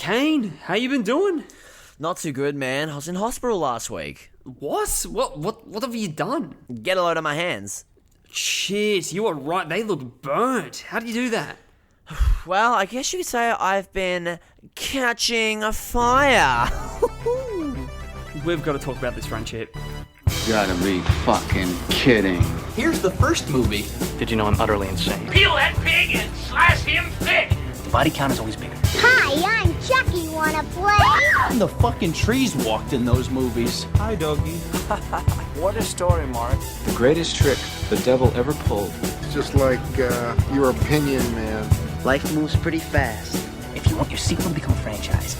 Kane, how you been doing? Not too good, man. I was in hospital last week. What? What have you done? Get a load of my hands. Shit, you are right. They look burnt. How do you do that? Well, I guess you could say I've been catching a fire. We've got to talk about this friendship. You gotta be fucking kidding. Here's the first movie. Did you know I'm utterly insane? Peel that pig and slice him thick. The body count is always bigger. Hi, I'm Chucky. Wanna play? And the fucking trees walked in those movies. Hi, doggy. What a story, Mark. The greatest trick the devil ever pulled. It's just like your opinion, man. Life moves pretty fast. If you want your sequel to become a franchise.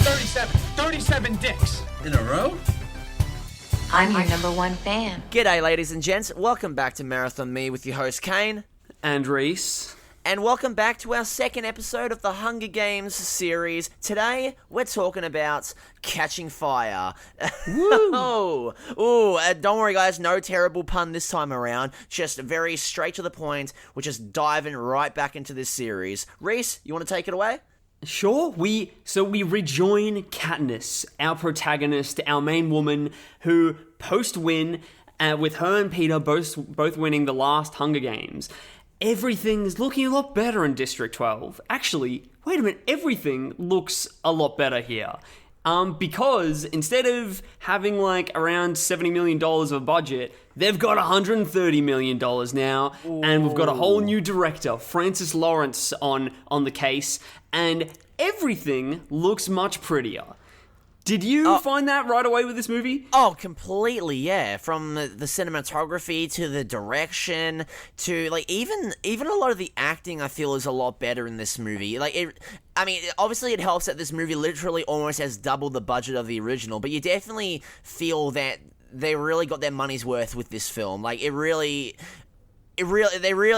37 dicks. In a row? I'm your number one fan. G'day, ladies and gents. Welcome back to Marathon Me with your host, Kane. And Rhys. And welcome back to our second episode of the Hunger Games series. Today, we're talking about catching fire. Woo! Don't worry, guys. No terrible pun this time around. Just very straight to the point. We're just diving right back into this series. Rhys, you want to take it away? Sure. We rejoin Katniss, our protagonist, our main woman, who post-win, with her and Peter both winning the last Hunger Games. Everything's looking a lot better in District 12. Actually, wait a minute, everything looks a lot better here. Because instead of having like around $70 million of a budget, they've got $130 million now, and we've got a whole new director, Francis Lawrence, on the case, and everything looks much prettier. Did you find that right away with this movie? Oh, completely, yeah. From the cinematography to the direction to, like, even a lot of the acting, I feel, is a lot better in this movie. Like, obviously it helps that this movie literally almost has double the budget of the original, but you definitely feel that they really got their money's worth with this film. Like, they really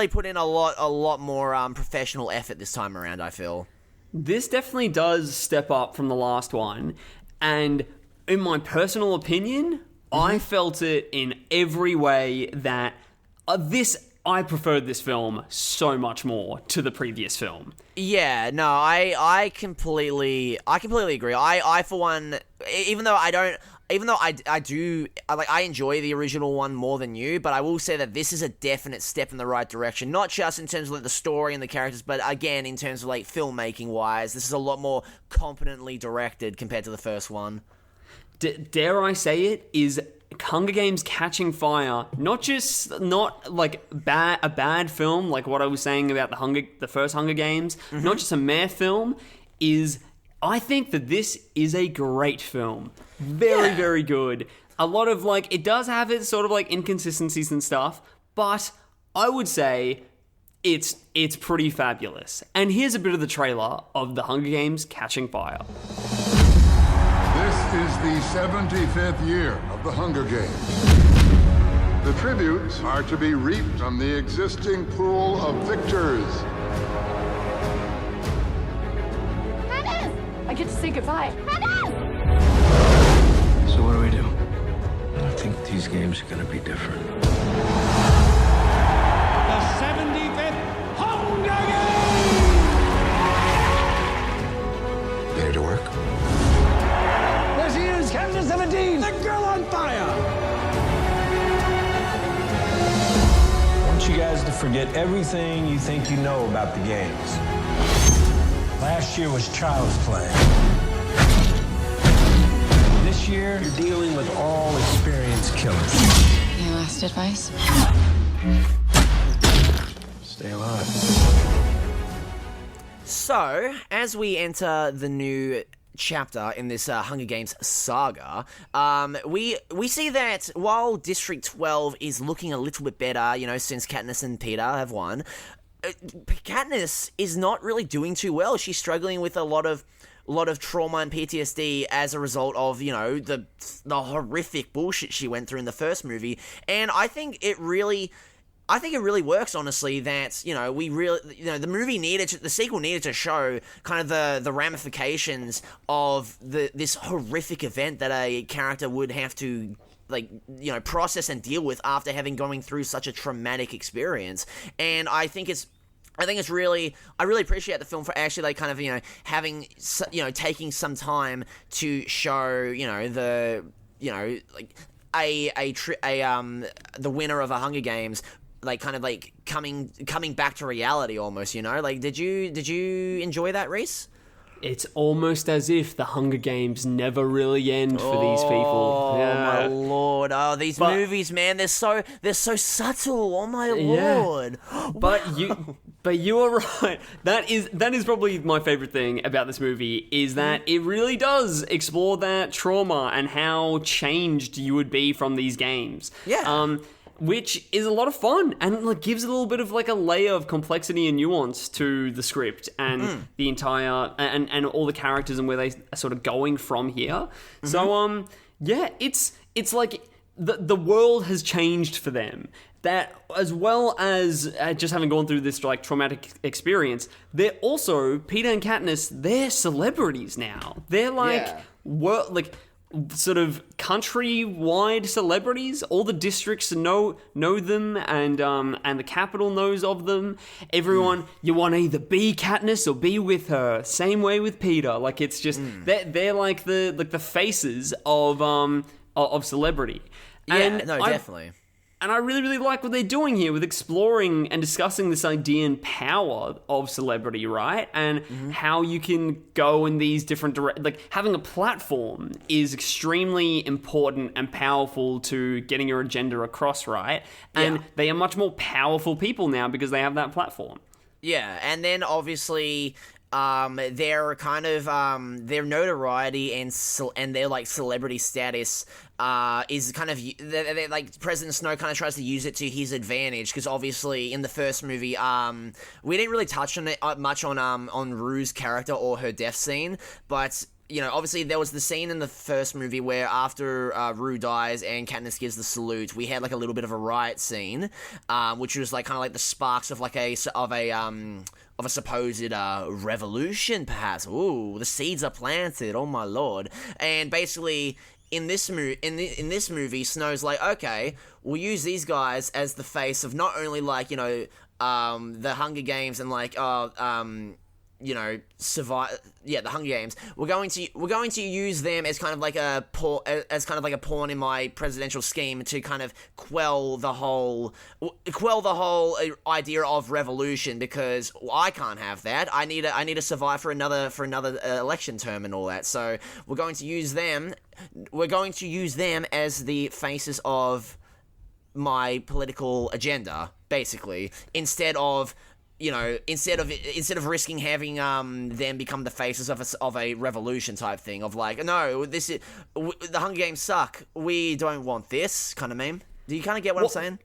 put in a lot more professional effort this time around, I feel. This definitely does step up from the last one. And in my personal opinion, I felt it in every way that I preferred this film so much more to the previous film. Yeah, no, I completely agree. I for one, even though I enjoy the original one more than you, but I will say that this is a definite step in the right direction. Not just in terms of like the story and the characters, but again in terms of like filmmaking wise, this is a lot more competently directed compared to the first one. Dare I say it, is Hunger Games Catching Fire not like a bad film like what I was saying about the first Hunger Games, not just a meh film, I think that this is a great film. Very good. A lot of, like, it does have its sort of, like, inconsistencies and stuff, but I would say it's pretty fabulous. And here's a bit of the trailer of The Hunger Games Catching Fire. This is the 75th year of the Hunger Games. The tributes are to be reaped from the existing pool of victors. I get to say goodbye. So what do we do? I think these games are gonna be different. The 75th Hunger Games! Ready to work? There she is, Katniss 17, the girl on fire! I want you guys to forget everything you think you know about the games. Last year was child's play. This year, you're dealing with all experienced killers. Your last advice? Stay alive. So, as we enter the new chapter in this Hunger Games saga, we see that while District 12 is looking a little bit better, since Katniss and Peta have won, Katniss is not really doing too well. She's struggling with a lot of trauma and PTSD as a result of, the horrific bullshit she went through in the first movie. And I think it really works, honestly, that, the sequel needed to show kind of the ramifications of this horrific event that a character would have to, process and deal with after having going through such a traumatic experience. And I think it's I think I really appreciate the film for actually like kind of, you know, having, you know, taking some time to show, you know, the, you know, like the winner of a Hunger Games, like kind of like coming back to reality almost, you know? Like, did you enjoy that, Rhys? It's almost as if the Hunger Games never really end for these people. Oh my lord! Oh, these movies, man, they're so subtle. Oh my lord! But you are right. That is probably my favorite thing about this movie is that it really does explore that trauma and how changed you would be from these games. Yeah. Which is a lot of fun and like gives a little bit of like a layer of complexity and nuance to the script and the entire and all the characters and where they are sort of going from here. So yeah, it's like the world has changed for them. That as well as just having gone through this like traumatic experience, they're also Peeta and Katniss. They're celebrities now. They're like sort of countrywide celebrities. All the districts know them, and the capital knows of them. Everyone, you want to either be Katniss or be with her. Same way with Peeta. Like it's just they're like the faces of celebrity. Definitely. And I really, really like what they're doing here with exploring and discussing this idea and power of celebrity, right? And how you can go in these different like having a platform is extremely important and powerful to getting your agenda across, right? And they are much more powerful people now because they have that platform. Yeah, and then obviously their kind of their notoriety and their like celebrity status is kind of they're like President Snow kind of tries to use it to his advantage because obviously in the first movie we didn't really touch on it much on Rue's character or her death scene, but you know, obviously there was the scene in the first movie where after Rue dies and Katniss gives the salute, we had like a little bit of a riot scene, which was like kind of like the sparks of like a supposed revolution, perhaps. Ooh, the seeds are planted. Oh my lord! And basically, in this movie, Snow's like, okay, we'll use these guys as the face of not only like you know the Hunger Games and like you know, the Hunger Games. We're going to use them as kind of like a pawn in my presidential scheme to kind of quell the whole idea of revolution because I can't have that. I need to survive for another election term and all that. So we're going to use them. We're going to use them as the faces of my political agenda, basically, instead of risking having them become the faces of a revolution type thing of like, no, the Hunger Games suck. We don't want this kind of meme. Do you kind of get what I'm saying?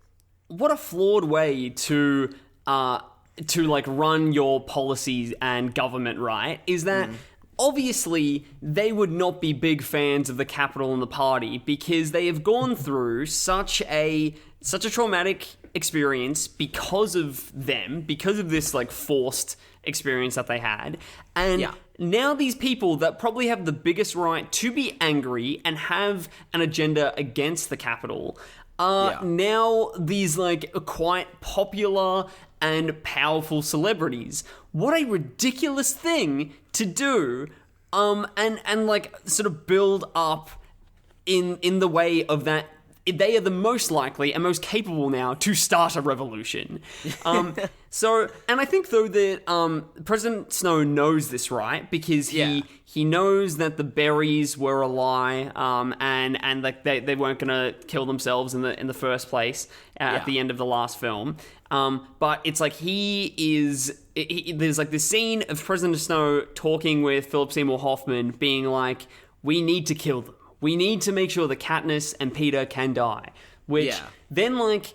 What a flawed way to like run your policies and government, right? Is that obviously they would not be big fans of the Capitol and the party because they have gone through such a traumatic experience because of this like forced experience that they had, and now these people that probably have the biggest right to be angry and have an agenda against the Capitol are now these like quite popular and powerful celebrities. What a ridiculous thing to do, and like sort of build up in the way of that. They are the most likely and most capable now to start a revolution. So, and I think though that President Snow knows this, right? Because he knows that the berries were a lie, and like they weren't gonna kill themselves in the first place at the end of the last film. But it's like there's like this scene of President Snow talking with Philip Seymour Hoffman, being like, "We need to kill them. We need to make sure that Katniss and Peeta can die," which then like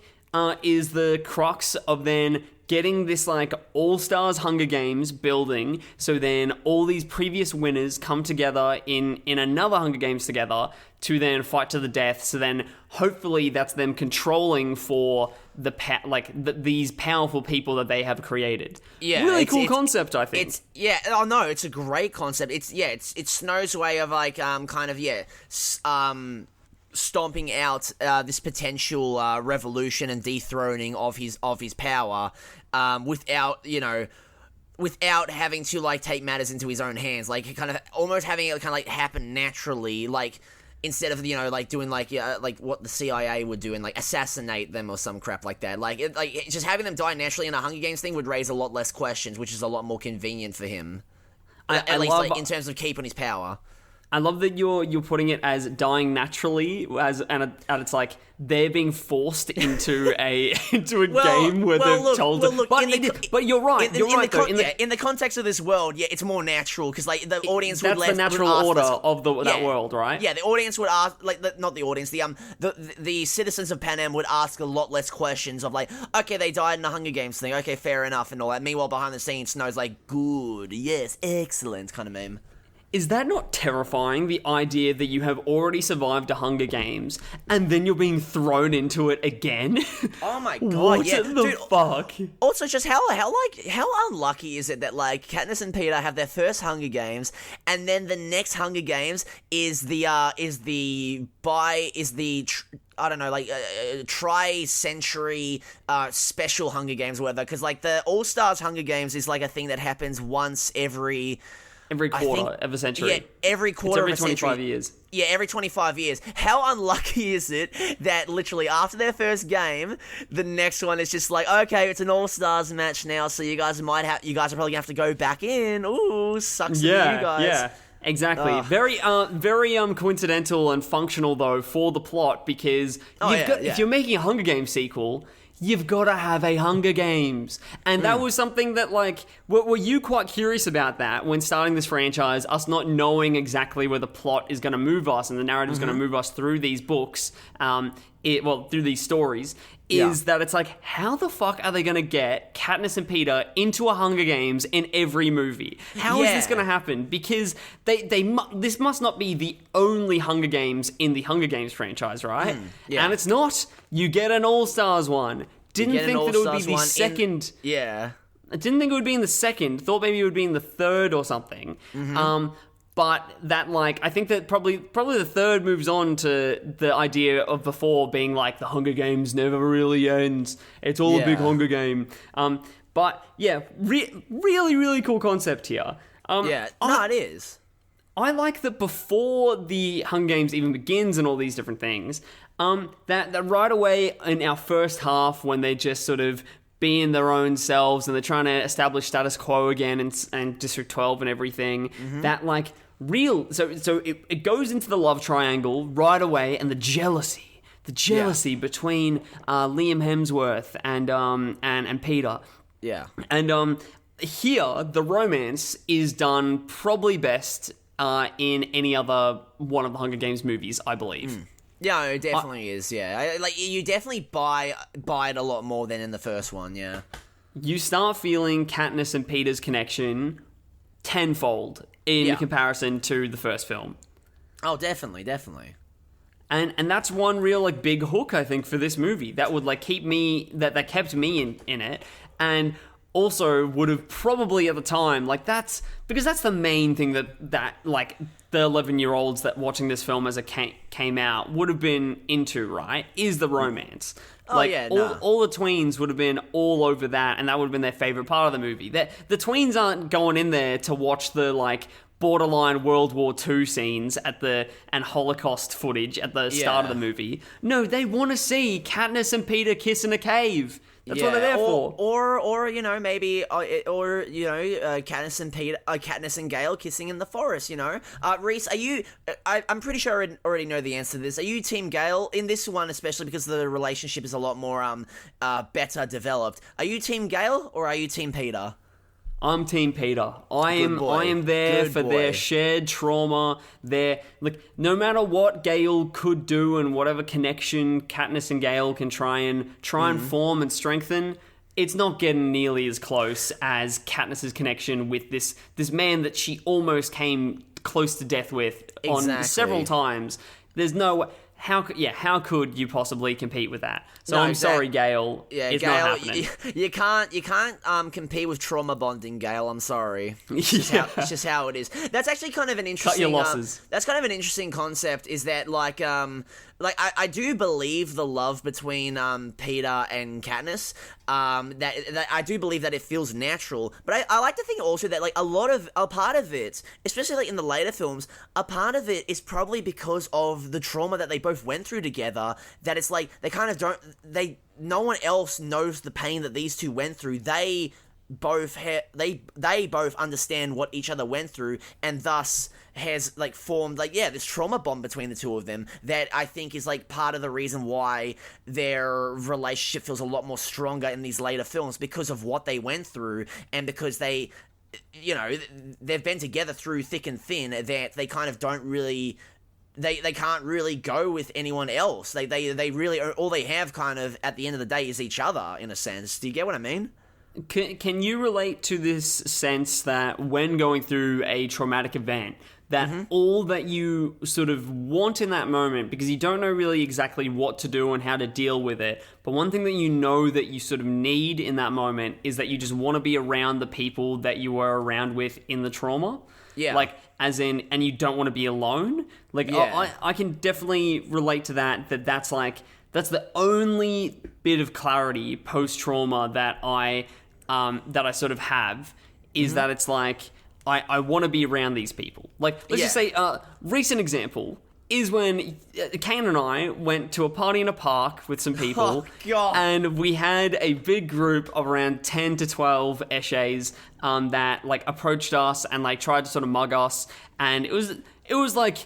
is the crux of then getting this like All-Stars Hunger Games building. So then all these previous winners come together in another Hunger Games together to then fight to the death. So then hopefully that's them controlling for these powerful people that they have created. Yeah, really cool concept, I think. It's a great concept. It's Snow's way of like stomping out this potential revolution and dethroning of his power, without, without having to, like, take matters into his own hands. Like, kind of almost having it kind of, like, happen naturally, like, instead of, like, doing, like what the CIA would do and, like, assassinate them or some crap like that. Like, just having them die naturally in a Hunger Games thing would raise a lot less questions, which is a lot more convenient for him. At least, like, in terms of keeping his power. I love that you're putting it as dying naturally, and it's like they're being forced into a game where they're told. But you're right. In the context of this world, it's more natural because like the audience would. That's the natural order of that world, right? Yeah, the audience would ask, like, not the audience, the citizens of Panem would ask a lot less questions of like, okay, they died in a Hunger Games thing, okay, fair enough, and all that. Meanwhile, behind the scenes, Snow's like, good, yes, excellent, kind of meme. Is that not terrifying, the idea that you have already survived a Hunger Games and then you're being thrown into it again? Oh my god, what the fuck? Also, just how unlucky is it that, like, Katniss and Peta have their first Hunger Games, and then the next Hunger Games is the tri-century special Hunger Games or whatever, because, like, the All-Stars Hunger Games is, like, a thing that happens once every quarter of a century. Yeah, every quarter of a century. Every 25 years. Yeah, every 25 years. How unlucky is it that literally after their first game, the next one is just like, okay, it's an All-Stars match now, so you guys are probably gonna have to go back in. Ooh, sucks for you guys. Yeah. Exactly. Very coincidental and functional though for the plot, because if you're making a Hunger Games sequel, you've got to have a Hunger Games. And that was something that, like, were you quite curious about that when starting this franchise, us not knowing exactly where the plot is going to move us and the narrative is going to move us through these books, through these stories, that it's like, how the fuck are they going to get Katniss and Peta into a Hunger Games in every movie? How is this going to happen? Because this must not be the only Hunger Games in the Hunger Games franchise, right? And it's not. You get an All-Stars one. Didn't think that it would be the second. I didn't think it would be in the second. Thought maybe it would be in the third or something. But that, like, I think that probably the third moves on to the idea of before being like the Hunger Games never really ends. It's all a big Hunger Game. But yeah, really, really cool concept here. It is. I like that before the Hunger Games even begins and all these different things, that right away in our first half, when they just sort of being their own selves and they're trying to establish status quo again and District 12 and everything, that, like, so it goes into the love triangle right away, and the jealousy between Liam Hemsworth and Peter. Yeah. And here the romance is done probably best in any other one of the Hunger Games movies, I believe. Yeah, it definitely is. Yeah, you definitely buy it a lot more than in the first one. Yeah, you start feeling Katniss and Peter's connection tenfold in comparison to the first film. Oh, definitely. And that's one real, like, big hook, I think, for this movie that would, like, keep me that kept me in it, and also would have probably at the time, like, that's the main thing that like the 11-year-olds that watching this film as it came out would have been into, right? Is the romance. All the tweens would have been all over that, and that would have been their favorite part of the movie. The tweens aren't going in there to watch the, like, borderline World War II scenes and Holocaust footage at the start of the movie. No, they want to see Katniss and Peter kiss in a cave. That's what they're there for. Or maybe Katniss and Gale kissing in the forest. Rhys, are you? I'm pretty sure I already know the answer to this. Are you Team Gale in this one, especially because the relationship is a lot more better developed? Are you Team Gale or are you Team Peter? I'm Team Peter. I am there for their shared trauma. No matter what Gale could do and whatever connection Katniss and Gale can try and form and strengthen, it's not getting nearly as close as Katniss's connection with this man that she almost came close to death with on several times. There's no. How could you possibly compete with that? So I'm sorry, Gale. Yeah, it's Gale, not happening. You can't compete with trauma bonding, Gale. I'm sorry. It's just how it is. That's actually kind of an interesting. Cut your losses. That's kind of an interesting concept. Is that like I do believe the love between Peter and Katniss. that I do believe that it feels natural. But I like to think also that like a part of it, especially like in the later films, a part of it is probably because of the trauma that they both went through together. That it's like they kind of no one else knows the pain that these two went through. They both understand what each other went through, and thus has like formed like this trauma bond between the two of them that I think is like part of the reason why their relationship feels a lot more stronger in these later films, because of what they went through and because they've been together through thick and thin, that they kind of don't really they can't really go with anyone else. They really all they have kind of at the end of the day is each other, in a sense. Do you get what I mean? Can you relate to this sense that when going through a traumatic event, that all that you sort of want in that moment, because you don't know really exactly what to do and how to deal with it, but one thing that you know that you sort of need in that moment is that you just want to be around the people that you were around with in the trauma? Yeah. Like, as in, and you don't want to be alone? Like, I can definitely relate to that's like, that's the only bit of clarity post-trauma that I sort of have, is that it's like, I want to be around these people. Like, let's just say, recent example is when Kane and I went to a party in a park with some people, and we had a big group of around 10 to 12 eshays that like approached us and like tried to sort of mug us, and it was like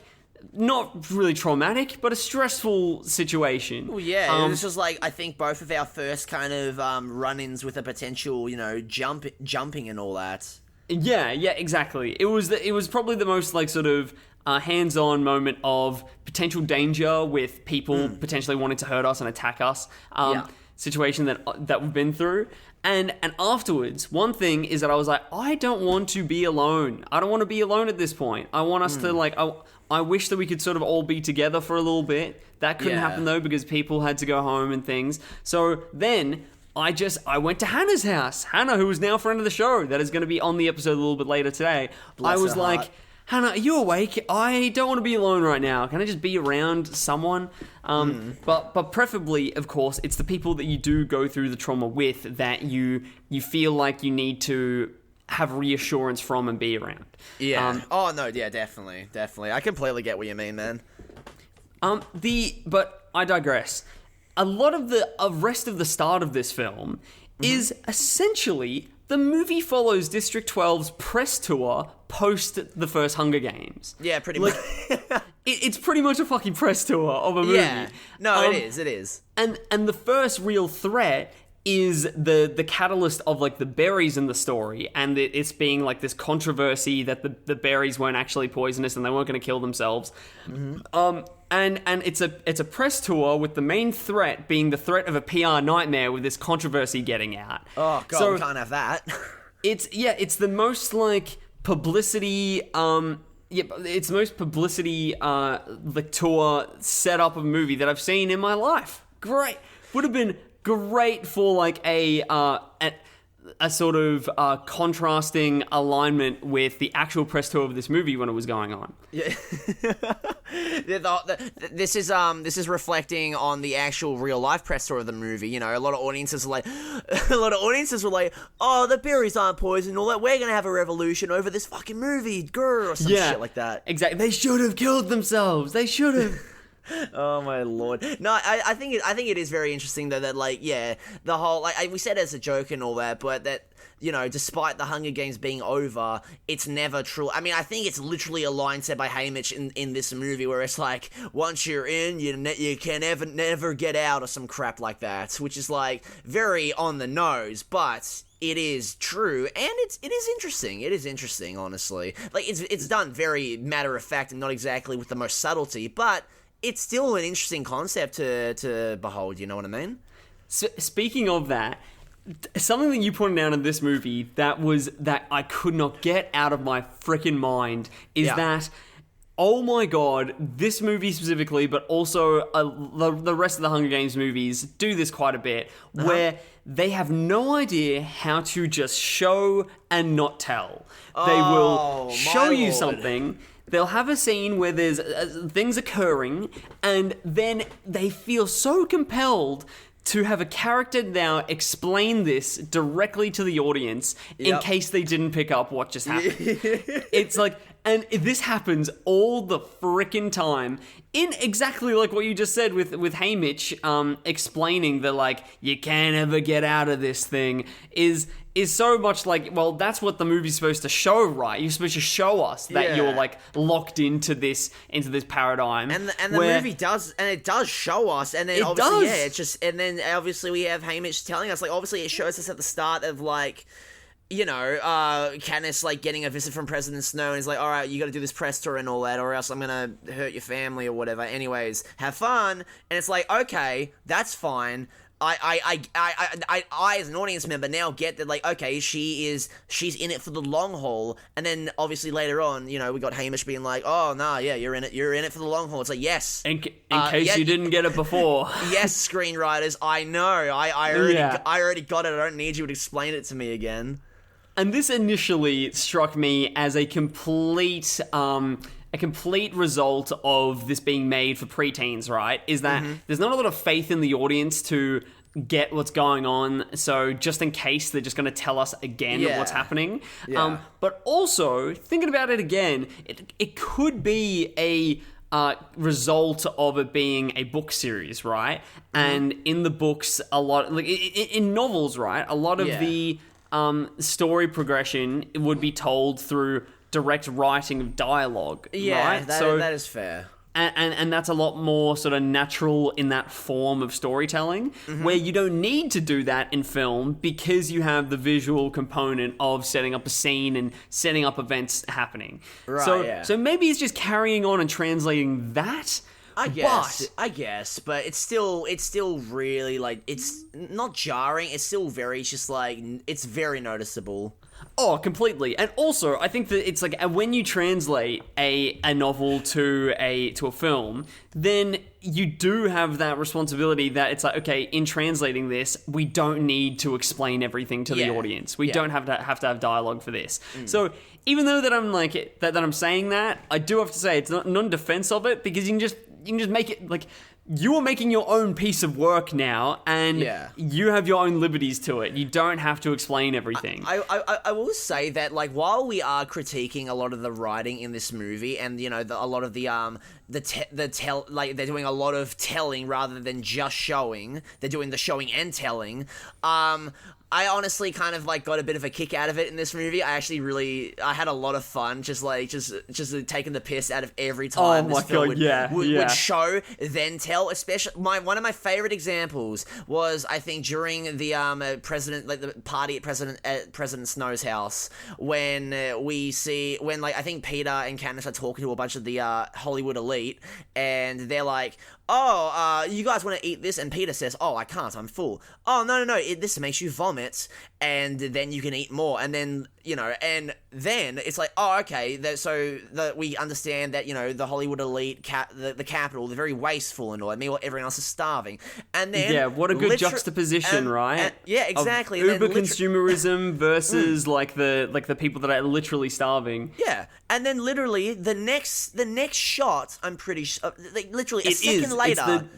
not really traumatic, but a stressful situation. Well, yeah, it was just like, I think both of our first kind of run-ins with a potential, jumping and all that. Yeah, exactly. It was probably the most like sort of hands-on moment of potential danger with people potentially wanting to hurt us and attack us. Situation that we've been through. And afterwards, one thing is that I was like, I don't want to be alone. I don't want to be alone at this point. I want us to like, I wish that we could sort of all be together for a little bit. That couldn't happen though, because people had to go home and things. So then I went to Hannah's house. Hannah, who is now a friend of the show, that is going to be on the episode a little bit later today. Bless I was her like, heart. Hannah, are you awake? I don't want to be alone right now. Can I just be around someone? But preferably, of course, it's the people that you do go through the trauma with that you feel like you need to have reassurance from and be around. Yeah. Definitely. I completely get what you mean, man. But I digress. A lot of the rest of the start of this film is essentially the movie follows District 12's press tour post the first Hunger Games. Yeah, pretty much. It's pretty much a fucking press tour of a movie. Yeah. No, it is. And the first real threat is the catalyst of like the berries in the story, and it's being like this controversy that the berries weren't actually poisonous and they weren't going to kill themselves. And it's a press tour with the main threat being the threat of a PR nightmare with this controversy getting out. Oh god, so, we can't have that. It's the most like publicity. It's the most publicity like tour setup of a movie that I've seen in my life. Great, would have been great for like a sort of contrasting alignment with the actual press tour of this movie when it was going on. Yeah. This is reflecting on the actual real life press tour of the movie. A lot of audiences were like, oh, the berries aren't poison, all that. We're gonna have a revolution over this fucking movie, or some shit like that. Exactly. They should have killed themselves. They should have. Oh my lord! No, I think it is very interesting though that the whole we said as a joke and all that, but that despite the Hunger Games being over, it's never true. I mean, I think it's literally a line said by Haymitch in this movie where it's like, once you're in, you can never get out, or some crap like that, which is like very on the nose, but it is true, and it is interesting. It is interesting, honestly. Like it's done very matter of fact and not exactly with the most subtlety, but it's still an interesting concept to behold, you know what I mean? So, speaking of that, something that you pointed out in this movie that I could not get out of my freaking mind is that, oh my god, this movie specifically, but also the rest of the Hunger Games movies do this quite a bit, where they have no idea how to just show and not tell. They will show you something. They'll have a scene where there's things occurring, and then they feel so compelled to have a character now explain this directly to the audience in case they didn't pick up what just happened. It's like, and this happens all the frickin' time in exactly like what you just said with Haymitch explaining that, like, you can't ever get out of this thing is so much like, well, that's what the movie's supposed to show, right? You're supposed to show us that you're, like, locked into this paradigm. And the movie does, and it does show us, and then it obviously, does. it's just, and then obviously we have Haymitch telling us, like, obviously it shows us at the start of, like, you know, Katniss, like, getting a visit from President Snow, and he's like, alright, you gotta do this press tour and all that, or else I'm gonna hurt your family or whatever. Anyways, have fun. And it's like, okay, that's fine. I as an audience member now get that, like, okay, she's in it for the long haul, and then obviously later on, you know, we got Haymitch being like, oh no, yeah, you're in it for the long haul. It's like, yes, in case you didn't get it before. Yes, screenwriters, I know, I already got it. I don't need you to explain it to me again. And this initially struck me as a complete result of this being made for preteens, right? Is that there's not a lot of faith in the audience to get what's going on, so just in case they're just going to tell us again what's happening. But also, thinking about it again, it could be a result of it being a book series, right? And in the books, a lot, like in novels, right? A lot of the story progression would be told through direct writing of dialogue, right? That is fair. And that's a lot more sort of natural in that form of storytelling, where you don't need to do that in film because you have the visual component of setting up a scene and setting up events happening. Right, so maybe it's just carrying on and translating that. I guess, but it's still really, like, it's not jarring. It's still very, just like, it's very noticeable. Oh, completely. And also, I think that it's like when you translate a novel to a film, then you do have that responsibility that it's like, okay, in translating this, we don't need to explain everything to the audience. We don't have to have dialogue for this. So even though that I'm like that I'm saying that, I do have to say it's not in defense of it, because you can just make it like, you are making your own piece of work now, and you have your own liberties to it. You don't have to explain everything. I will say that, like, while we are critiquing a lot of the writing in this movie, and, you know, a lot of like, they're doing a lot of telling rather than just showing. They're doing the showing and telling. I honestly kind of, like, got a bit of a kick out of it in this movie. I had a lot of fun just taking the piss out of every time this film would show, then tell. Especially, one of my favorite examples was, I think, during the the party at President Snow's house, when I think Peter and Katniss are talking to a bunch of the Hollywood elite, and they're like, oh, you guys want to eat this? And Peter says, oh, I can't, I'm full. Oh, no, this makes you vomit, and then you can eat more. And then, you know, and then it's like, oh, okay, we understand that, you know, the Hollywood elite, the capital, they're very wasteful and all. Meanwhile, everyone else is starving. And then... what a good juxtaposition, right? Exactly. Of uber consumerism versus, like the people that are literally starving. Yeah. And then literally, the next shot, I'm pretty sure, like, literally a second later...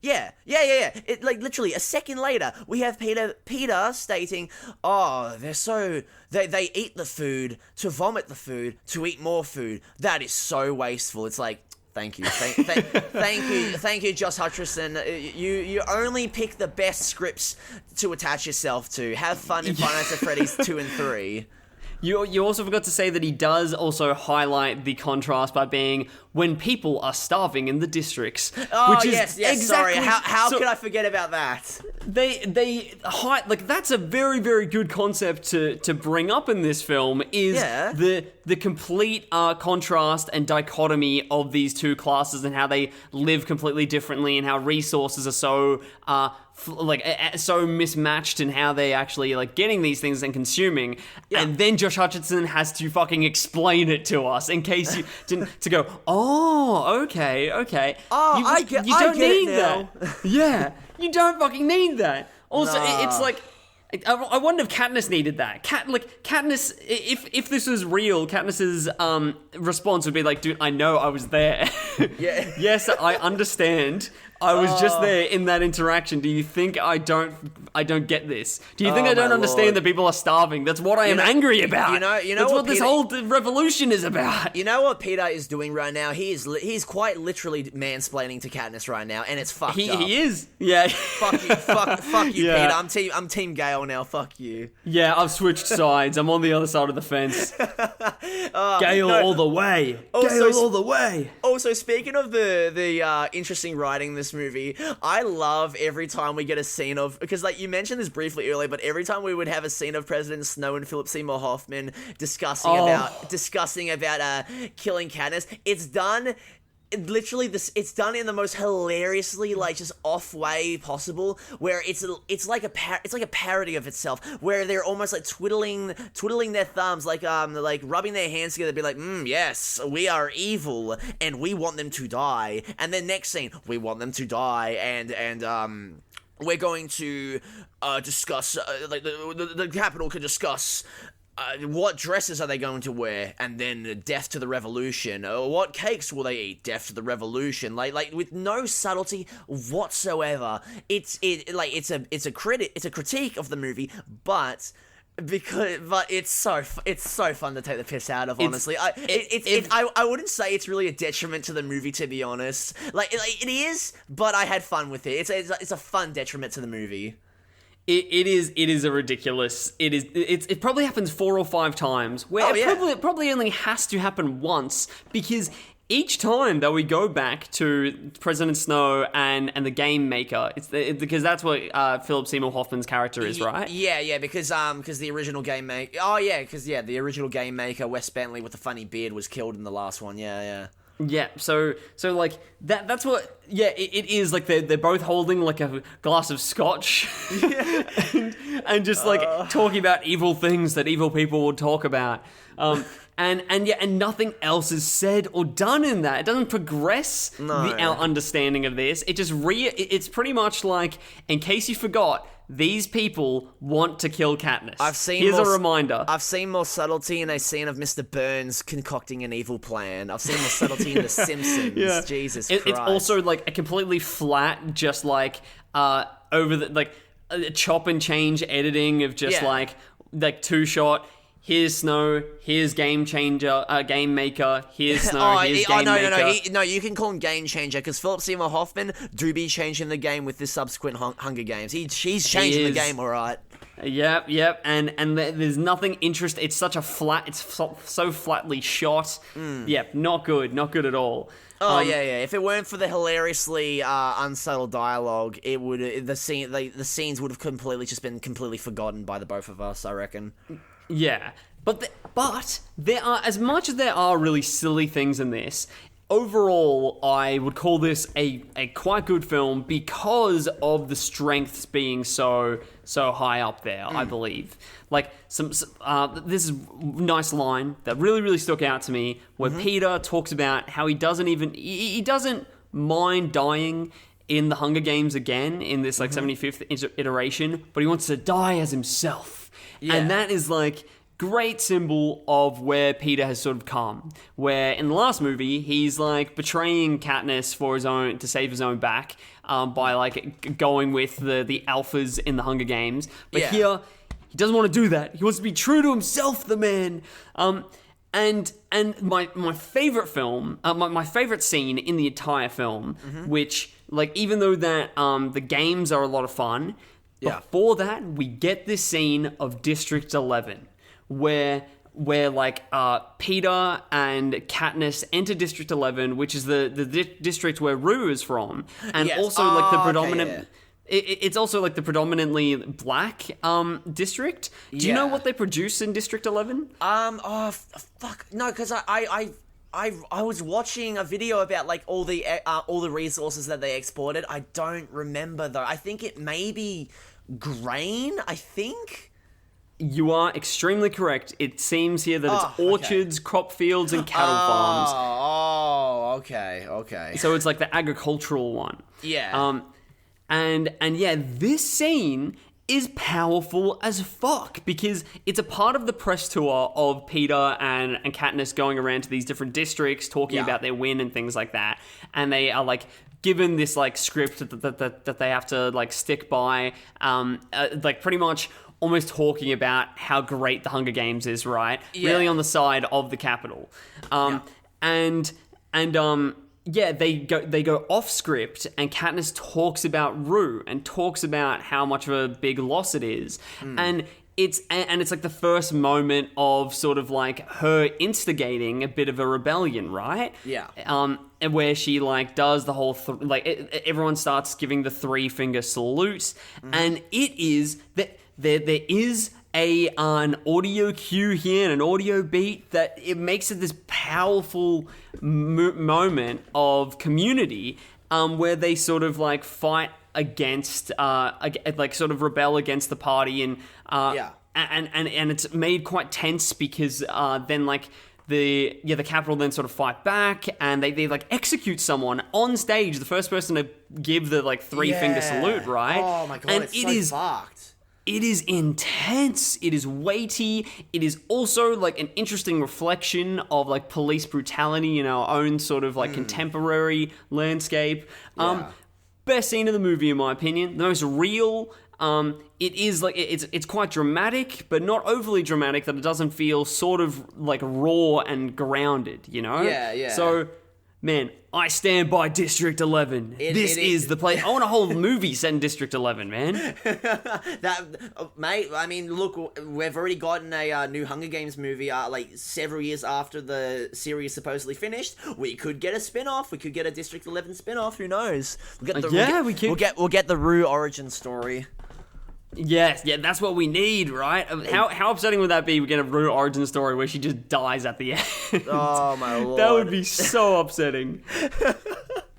Yeah. It, like, literally a second later, we have Peter stating, oh, they eat the food to vomit the food to eat more food. That is so wasteful. It's like, thank you, thank you, Josh Hutcherson. You only pick the best scripts to attach yourself to. Have fun in Five Nights at Freddy's 2 and 3. You also forgot to say that he does also highlight the contrast by being when people are starving in the districts. Oh, which is yes, exactly, sorry. How could I forget about that? They like, that's a very, very good concept to bring up in this film, is the complete contrast and dichotomy of these two classes and how they live completely differently, and how resources are so so mismatched in how they actually, like, getting these things and consuming. And then Josh Hutcherson has to fucking explain it to us in case you didn't, to go, oh, okay. Oh, you don't need that. Yeah, you don't fucking need that. Also, it's like, I wonder if Katniss needed that. Katniss, if this was real, Katniss's response would be like, dude, I know, I was there. Yeah. Yes, I understand. I was just there in that interaction. Do you think I don't get this? Do you think I don't understand that people are starving? That's what I am angry about. That's what this whole revolution is about. You know what Peter is doing right now? He's quite literally mansplaining to Katniss right now, and it's fucked up. He is. Yeah. Fuck you, fuck you, Yeah. Peter. I'm Team Gale now. Fuck you. Yeah, I've switched sides. I'm on the other side of the fence. Gale all the way. Gale all the way. Also, speaking of the interesting writing in this movie, I love every time we get a scene of, because like you mentioned this briefly earlier, but every time we would have a scene of President Snow and Philip Seymour Hoffman discussing about killing Katniss, it's done. Literally, it's done in the most hilariously like just off way possible, where it's like a parody of itself, where they're almost like twiddling their thumbs, like rubbing their hands together, be like, yes, we are evil and we want them to die, and then next scene, we want them to die, and we're going to discuss like the Capitol could discuss. What dresses are they going to wear? And then death to the revolution. What cakes will they eat? Death to the revolution. Like with no subtlety whatsoever. It's a critique of the movie, but it's so fun to take the piss out of. Honestly, I wouldn't say it's really a detriment to the movie, to be honest. Like it is, but I had fun with it. It's a fun detriment to the movie. It is a ridiculous. It probably happens 4 or 5 times. Where it probably only has to happen once, because each time that we go back to President Snow and the Game Maker, because that's what Philip Seymour Hoffman's character is, right? Yeah, because the original Game Maker. The original Game Maker, Wes Bentley with the funny beard, was killed in the last one. Yeah. Yeah, so like that's what. Yeah, it is like they're both holding like a glass of scotch, and just like talking about evil things that evil people would talk about. And nothing else is said or done in that. It doesn't progress our understanding of this. It just it's pretty much like, in case you forgot, these people want to kill Katniss. Here's a reminder. I've seen more subtlety in a scene of Mr. Burns concocting an evil plan. I've seen more subtlety in The Simpsons. Yeah. Jesus Christ. It's also like a completely flat, just like over the like chop and change editing of just like 2-shot. Here's Snow, here's Game Changer, Game Maker, here's Snow, here's Game Maker. No, you can call him Game Changer, because Philip Seymour Hoffman do be changing the game with this subsequent Hunger Games. He's changing the game, alright. Yep, and there's nothing interesting. It's such a flat, it's so flatly shot. Yep, not good at all. If it weren't for the hilariously unsubtle dialogue, the scenes would have been completely forgotten by the both of us, I reckon. Yeah, but there are, as much as there are really silly things in this, overall I would call this a quite good film because of the strengths being so high up there. I believe, like this is a nice line that really stuck out to me, where Peter talks about how he doesn't mind dying in the Hunger Games again in this 75th iteration, but he wants to die as himself. Yeah. And that is like great symbol of where Peter has sort of come. Where in the last movie, he's like betraying Katniss to save his own back, by like going with the alphas in the Hunger Games. But here, he doesn't want to do that. He wants to be true to himself, the man. And my favorite film, my favorite scene in the entire film, which like even though that the games are a lot of fun. Before that, we get this scene of District 11, where like Peter and Katniss enter District 11, which is the district where Rue is from, and also like the predominant. It's also like the predominantly black district. Do you know what they produce in District 11? Fuck no, because I was watching a video about like all the resources that they exported. I don't remember though. I think it may be grain, I think. You are extremely correct. It seems here that it's orchards, crop fields, and cattle farms. Okay. So it's like the agricultural one. Yeah. And yeah, this scene is powerful as fuck, because it's a part of the press tour of Peter and Katniss going around to these different districts, talking about their win and things like that. And they are like given this like script that they have to like stick by, like pretty much almost talking about how great the Hunger Games is, right? Yeah. Really on the side of the Capitol. They go off script, and Katniss talks about Rue and talks about how much of a big loss it is, and it's like the first moment of sort of like her instigating a bit of a rebellion, right? Yeah. And where she like does the whole everyone starts giving the 3-finger salute, and it is that there is an audio cue here and an audio beat that it makes it this powerful moment of community, where they sort of like fight against, like sort of rebel against the party, and it's made quite tense because then like the Capitol then sort of fight back, and they like execute someone on stage, the first person to give the like 3-finger salute, right? Oh my god, and it's so fucked. It is intense, it is weighty, it is also like an interesting reflection of like police brutality in our own sort of like contemporary landscape. Best scene of the movie in my opinion, the most real. It is like it's quite dramatic, but not overly dramatic that it doesn't feel sort of like raw and grounded, you know? Yeah. So, man, I stand by District 11. This is the place. I want a whole movie set in District 11, man. Mate, I mean, look, we've already gotten a new Hunger Games movie, like several years after the series supposedly finished. We could get a spin-off. We could get a District 11 spin-off. Who knows? We'll get We'll get the Rue origin story. Yes, that's what we need, right? How upsetting would that be? We get a Rue origin story where she just dies at the end. Oh my lord, that would be so upsetting.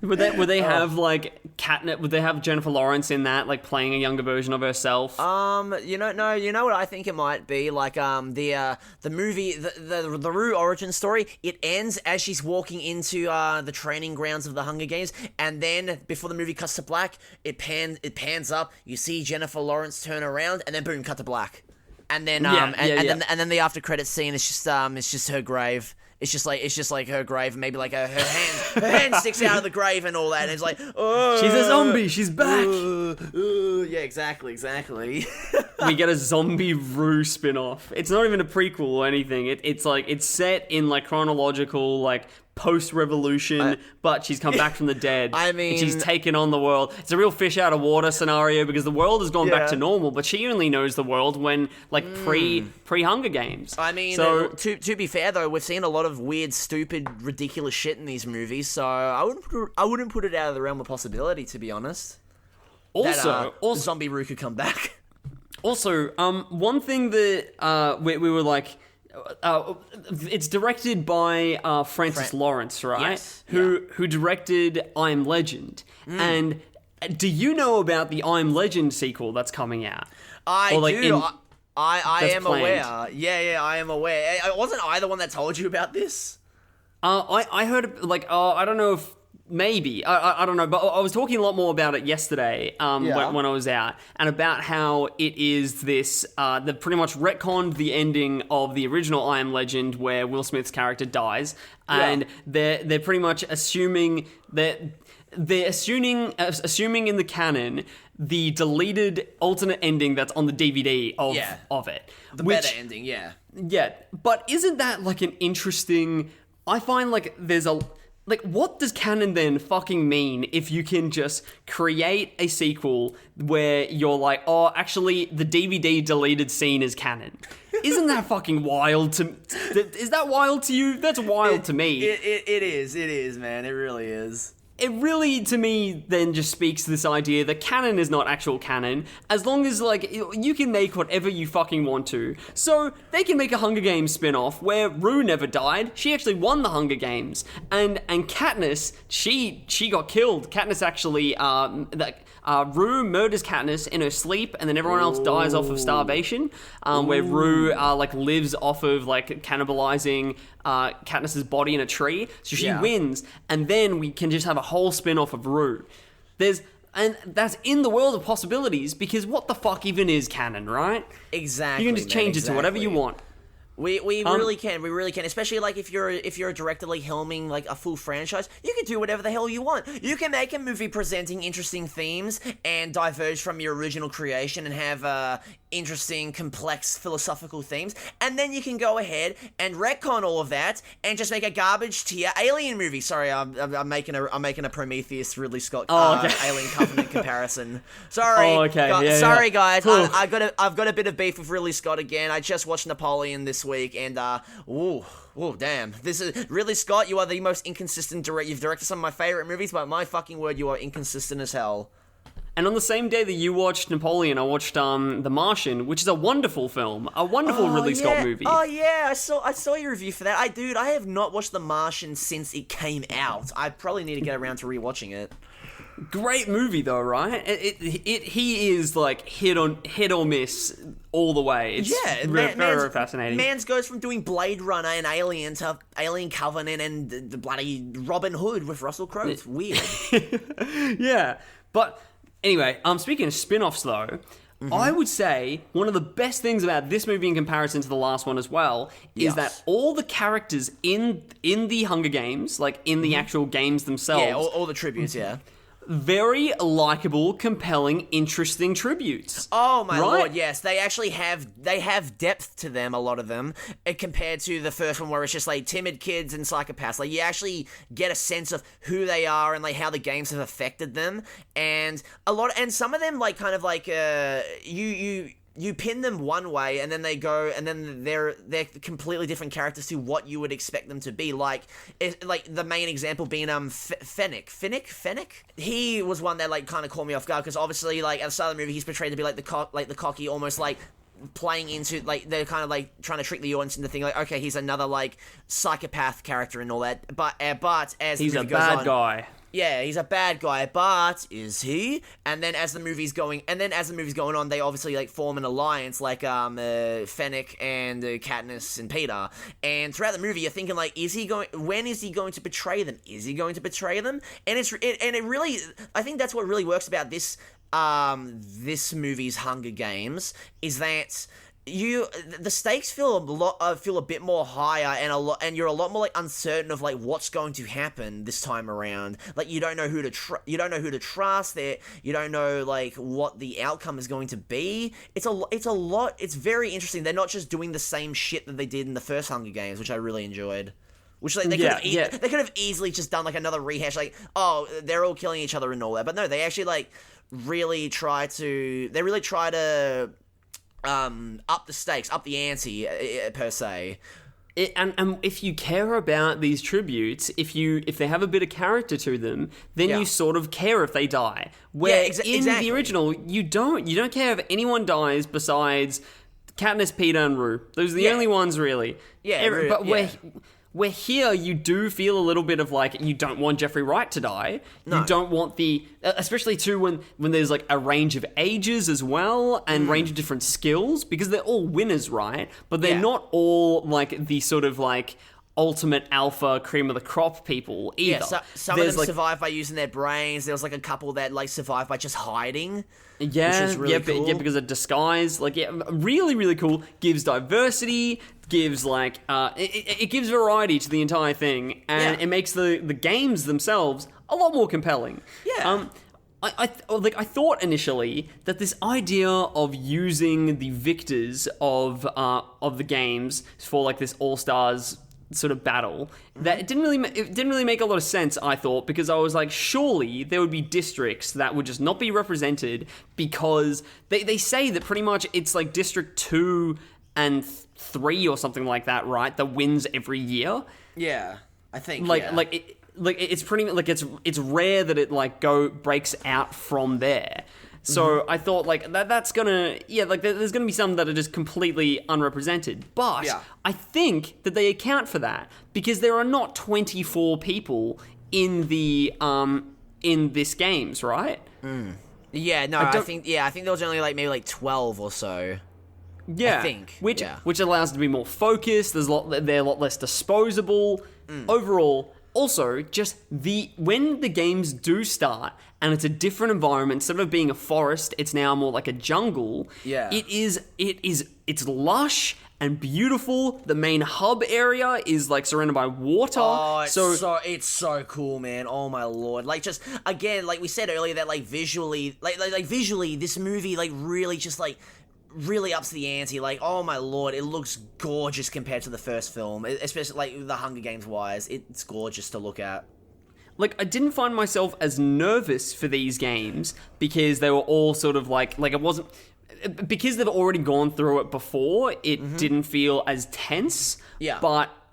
Would they have like Katniss? Would they have Jennifer Lawrence in that, like playing a younger version of herself? You know what I think it might be like. The movie, the Rue origin story. It ends as she's walking into the training grounds of the Hunger Games, and then before the movie cuts to black, it pans up. You see Jennifer Lawrence turn around, and then boom, cut to black, and then then the after credits scene is just her grave. It's just like her grave, maybe like her hand sticks out of the grave and all that, and it's like, oh, she's a zombie, she's back. Yeah, exactly. We get a zombie Rue spin-off. It's not even a prequel or anything. It's like it's set in like chronological like post-revolution, but she's come back from the dead. I mean, and she's taken on the world. It's a real fish out of water scenario because the world has gone back to normal, but she only knows the world when like pre-Hunger Games. I mean, so to be fair though, we've seen a lot of weird, stupid, ridiculous shit in these movies, so I wouldn't put it out of the realm of possibility, to be honest. Also, zombie Rue could come back. Also, one thing that we were like. It's directed by Francis Lawrence, right? Yes. Who directed I Am Legend. And do you know about the I Am Legend sequel that's coming out? I do. I am planned? aware. Yeah, I am aware. Wasn't I the one that told you about this? I heard, like, I don't know if maybe. I don't know, but I was talking a lot more about it yesterday when I was out, and about how it is this, they pretty much retconned the ending of the original I Am Legend where Will Smith's character dies, and they're pretty much assuming that they're assuming in the canon the deleted alternate ending that's on the DVD of it. The better ending, yeah. Yeah, but isn't that like an interesting... I find like there's a... Like, what does canon then fucking mean if you can just create a sequel where you're like, oh, actually, the DVD deleted scene is canon? Isn't that fucking wild to... Is that wild to you? That's wild to me. It is, man. It really is. It really, to me, then just speaks to this idea that canon is not actual canon, as long as, like, you can make whatever you fucking want to. So, they can make a Hunger Games spin-off where Rue never died, she actually won the Hunger Games, and Katniss, she got killed. Katniss actually, Rue murders Katniss in her sleep, and then everyone else dies off of starvation, where Rue, lives off of, cannibalizing Katniss's body in a tree, so she wins, and then we can just have a whole spin-off of Rue. And that's in the world of possibilities, because what the fuck even is canon, right? Exactly. You can just change it to whatever you want. We really can, especially like if you're a director like helming like a full franchise, you can do whatever the hell you want. You can make a movie presenting interesting themes and diverge from your original creation and have interesting, complex philosophical themes, and then you can go ahead and retcon all of that and just make a garbage tier Alien movie. Sorry, I'm making a Prometheus Ridley Scott Alien Covenant comparison. Sorry, sorry guys, Cool. I've got a bit of beef with Ridley Scott again. I just watched Napoleon this week, and damn, this is Ridley Scott. You are the most inconsistent director. You've directed some of my favorite movies, but my fucking word, you are inconsistent as hell. And on the same day that you watched Napoleon, I watched The Martian, which is a wonderful film, a wonderful Ridley Scott movie. Oh yeah, I saw your review for that. I have not watched The Martian since it came out. I probably need to get around to rewatching it. Great movie though, right? He is like hit or miss all the way. It's very fascinating. Mans goes from doing Blade Runner and Alien to Alien Covenant and the bloody Robin Hood with Russell Crowe. It's weird. Yeah, but anyway, speaking of spin-offs though, I would say one of the best things about this movie in comparison to the last one as well is that all the characters in the Hunger Games, like in the actual games themselves, all the tributes, very likable, compelling, interesting tributes. Oh my lord, yes. They actually have depth to them, a lot of them, compared to the first one where it's just like timid kids and psychopaths. Like you actually get a sense of who they are and like how the games have affected them. And some of them like kind of like you pin them one way and then they go and then they're completely different characters to what you would expect them to be. Like the main example being Fennec. He was one that like kind of caught me off guard because obviously like at the start of the movie he's portrayed to be like the cocky, almost like playing into like they're kind of like trying to trick the audience into thinking like, okay, he's another like psychopath character and all that. But as he's the movie a bad goes on, guy. Yeah, he's a bad guy, but is he? And then as the movie's going on, they obviously like form an alliance, like Fennec and Katniss and Peta. And throughout the movie, you're thinking like, when is he going to betray them? Is he going to betray them? And it really, I think that's what really works about this movie's Hunger Games is that the stakes feel a bit more higher and you're a lot more like uncertain of like what's going to happen this time around. Like you don't know who to trust. You don't know like what the outcome is going to be. It's very interesting. They're not just doing the same shit that they did in the first Hunger Games, which I really enjoyed. Which like they could have easily just done like another rehash, like, oh, they're all killing each other and all that. But no, they actually like really try to up the stakes, up the ante, per se. And if you care about these tributes, if they have a bit of character to them, then you sort of care if they die. Where in the original, you don't care if anyone dies besides Katniss, Peta, and Rue. Those are the only ones really. Where here you do feel a little bit of like you don't want Jeffrey Wright to die. No. You don't want especially too when there's like a range of ages as well and range of different skills, because they're all winners, right? But they're not all like the sort of like ultimate alpha cream of the crop people either. Yeah, some of them survive by using their brains. There was like a couple that like survived by just hiding. Yeah, which is really cool. Because of disguise. Like, really, really cool. Gives diversity. Gives like it gives variety to the entire thing, and it makes the games themselves a lot more compelling. Yeah. I thought initially that this idea of using the victors of the games for like this all-stars sort of battle, that it didn't really make a lot of sense, I thought, because I was like, surely there would be districts that would just not be represented, because they say that pretty much it's like District 2 and 3 or something like that, right, that wins every year. Yeah, I think it's pretty like it's rare that it like breaks out from there. So I thought like that's gonna there's gonna be some that are just completely unrepresented. But I think that they account for that because there are not 24 people in the in this games, right? Yeah, no, I think there was only like maybe like 12 or so. Yeah, I think. Which allows them to be more focused. They're a lot less disposable. Overall, also, just when the games do start and it's a different environment, instead of being a forest, it's now more like a jungle. Yeah. It's lush and beautiful. The main hub area is like surrounded by water. Oh, it's so cool, man. Oh my lord. Like, just again, like we said earlier, that like visually, like visually, this movie like really just like really ups the ante. Like, oh my lord, it looks gorgeous compared to the first film, especially like the Hunger Games wise. It's gorgeous to look at. Like, I didn't find myself as nervous for these games because they were all sort of like it wasn't, because they've already gone through it before, it didn't feel as tense. Yeah.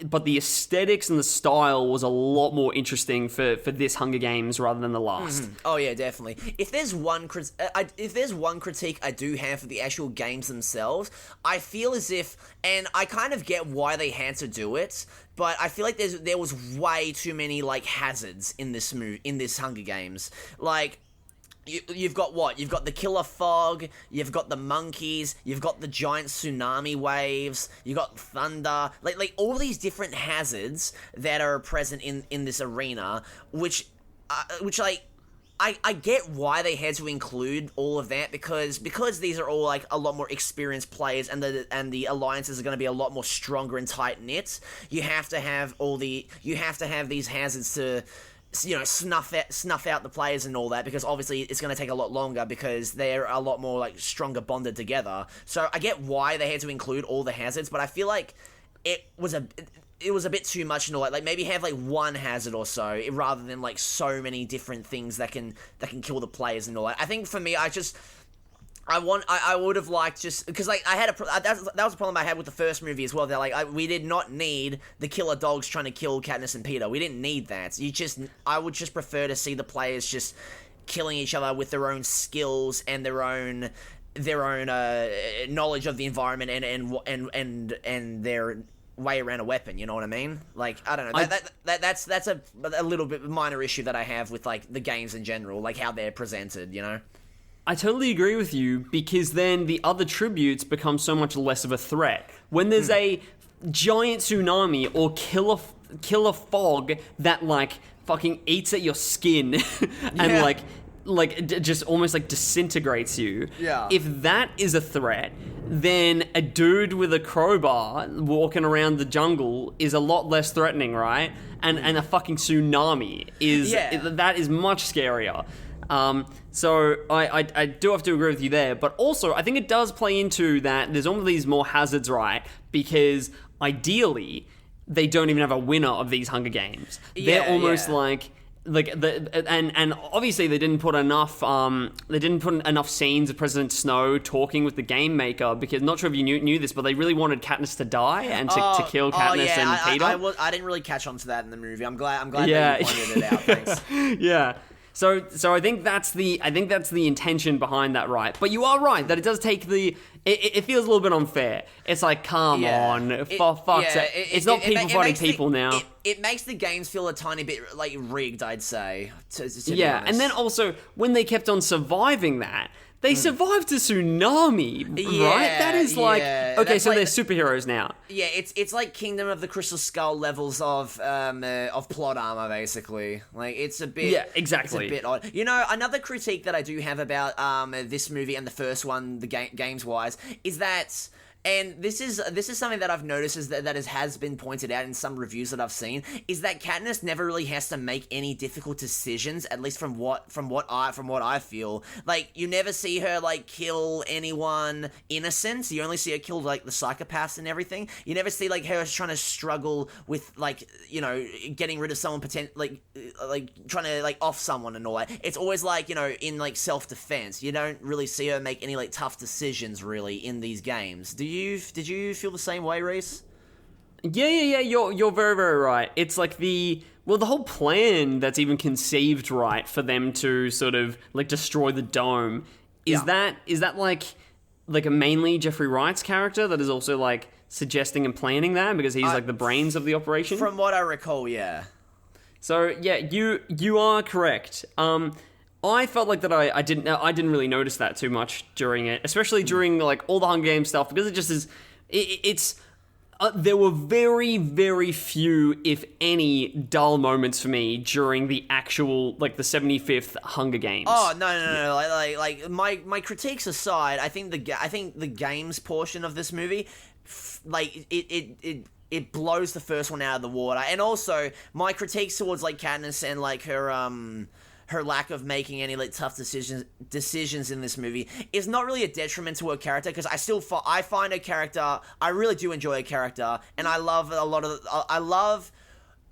But the aesthetics and the style was a lot more interesting for this Hunger Games rather than the last. Oh yeah, definitely. If there's one critique I do have for the actual games themselves, I feel as if, and I kind of get why they had to do it, but I feel like there was way too many like hazards in this Hunger Games. Like, you've got what? You've got the killer fog, you've got the monkeys, you've got the giant tsunami waves, you've got thunder, like all these different hazards that are present in this arena, which like, I get why they had to include all of that, because these are all like a lot more experienced players, and the alliances are going to be a lot more stronger and tight knit. You have to have these hazards to, you know, snuff out the players and all that, because obviously it's going to take a lot longer because they're a lot more like stronger bonded together. So I get why they had to include all the hazards, but I feel like it was a bit too much and all that. Like, maybe have like one hazard or so rather than like so many different things that can kill the players and all that. I think for me, I would have liked, just because like that was a problem I had with the first movie as well. That like we did not need the killer dogs trying to kill Katniss and Peta. We didn't need that. I would just prefer to see the players just killing each other with their own skills and their own knowledge of the environment and their way around a weapon. You know what I mean? Like, I don't know. That's a little bit minor issue that I have with like the games in general, like how they're presented. You know. I totally agree with you, because then the other tributes become so much less of a threat. When there's a giant tsunami or killer fog that like fucking eats at your skin and just almost like disintegrates you. Yeah. If that is a threat, then a dude with a crowbar walking around the jungle is a lot less threatening, right? And a fucking tsunami that is much scarier. So I do have to agree with you there, but also I think it does play into that there's all of these more hazards, right? Because ideally they don't even have a winner of these Hunger Games. They're almost like and obviously they didn't put enough scenes of President Snow talking with the game maker, because not sure if you knew this, but they really wanted Katniss to die and to kill Katniss and Peeta. I didn't really catch on to that in the movie. I'm glad that you pointed it out. Thanks. Yeah. So I think that's the intention behind that, right? But you are right that it does take it feels a little bit unfair. It's like, come on, for fuck's sake. It's not people fighting people now. It makes the games feel a tiny bit like rigged, I'd say. To be honest. And then also when they kept on surviving that. They survived a tsunami, right? That is like... Okay, so they're superheroes now. Yeah, it's like Kingdom of the Crystal Skull levels of plot armor, basically. Like, it's a bit... Yeah, exactly. It's a bit odd. You know, another critique that I do have about this movie and the first one, the games-wise, is that... And this is something that I've noticed that has been pointed out in some reviews that I've seen, is that Katniss never really has to make any difficult decisions, at least from what I feel. Like, you never see her like kill anyone innocent. You only see her kill like the psychopaths and everything. You never see like her trying to struggle with like, you know, getting rid of someone, like trying to like off someone and all that. It's always like, you know, in like self-defense. You don't really see her make any like tough decisions really in these games. Did you feel the same way, Rhys? Yeah. You're very, very right. It's like the whole plan that's even conceived right for them to sort of like destroy the dome is that like a mainly Jeffrey Wright's character that is also like suggesting and planning that, because he's like the brains of the operation. From what I recall, yeah. So yeah, you are correct. I felt like that I didn't really notice that too much during it, especially during like all the Hunger Games stuff, because it just is. It's there were very, very few, if any, dull moments for me during the actual like the 75th Hunger Games. Oh no! Like my critiques aside, I think the games portion of this movie it blows the first one out of the water. And also, my critiques towards like Katniss and like her lack of making any like tough decisions in this movie is not really a detriment to her character, because I find her character, I really do enjoy her character, and I love I love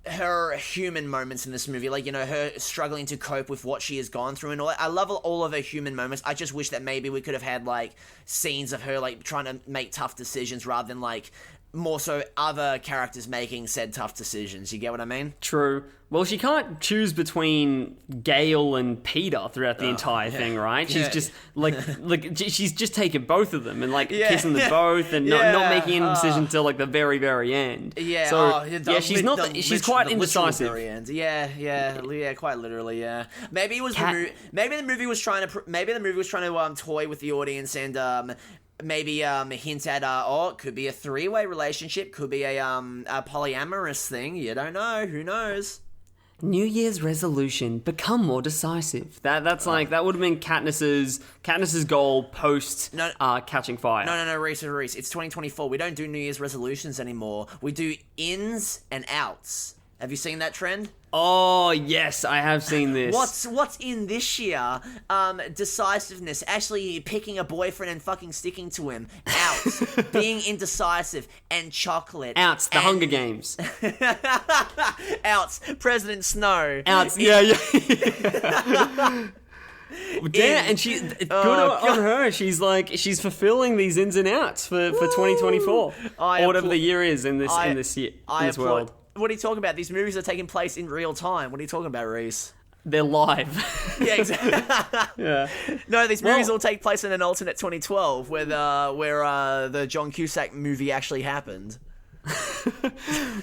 her human moments in this movie, like, you know, her struggling to cope with what she has gone through and all that. I love all of her human moments. I just wish that maybe we could have had like scenes of her like trying to make tough decisions rather than like more so other characters making said tough decisions. You get what I mean? True. Well, she can't choose between Gale and Peter throughout the entire thing, right? She's just like she's just taking both of them and like kissing them both and not making any decision until like the very, very end. Yeah. So she's quite indecisive. Very end. Yeah, quite literally. Yeah. Maybe it was maybe the movie was trying to toy with the audience and maybe hint at it could be a three-way relationship, could be a polyamorous thing. You don't know. Who knows? New Year's resolution: become more decisive. That would have been Katniss's goal post catching fire. No, Rhys. It's 2024. We don't do New Year's resolutions anymore. We do ins and outs. Have you seen that trend? Oh, yes, I have seen this. What's in this year? Decisiveness. Actually picking a boyfriend and fucking sticking to him. Outs. Being indecisive. And chocolate. Outs. The Hunger Games. Outs. President Snow. Outs. Yeah. Damn, and she good on her. She's fulfilling these ins and outs for 2024 or whatever the year is in this world. What are you talking about? These movies are taking place in real time. What are you talking about, Rhys? They're live. Yeah, exactly. Yeah. No, these movies all take place in an alternate 2012 where the John Cusack movie actually happened.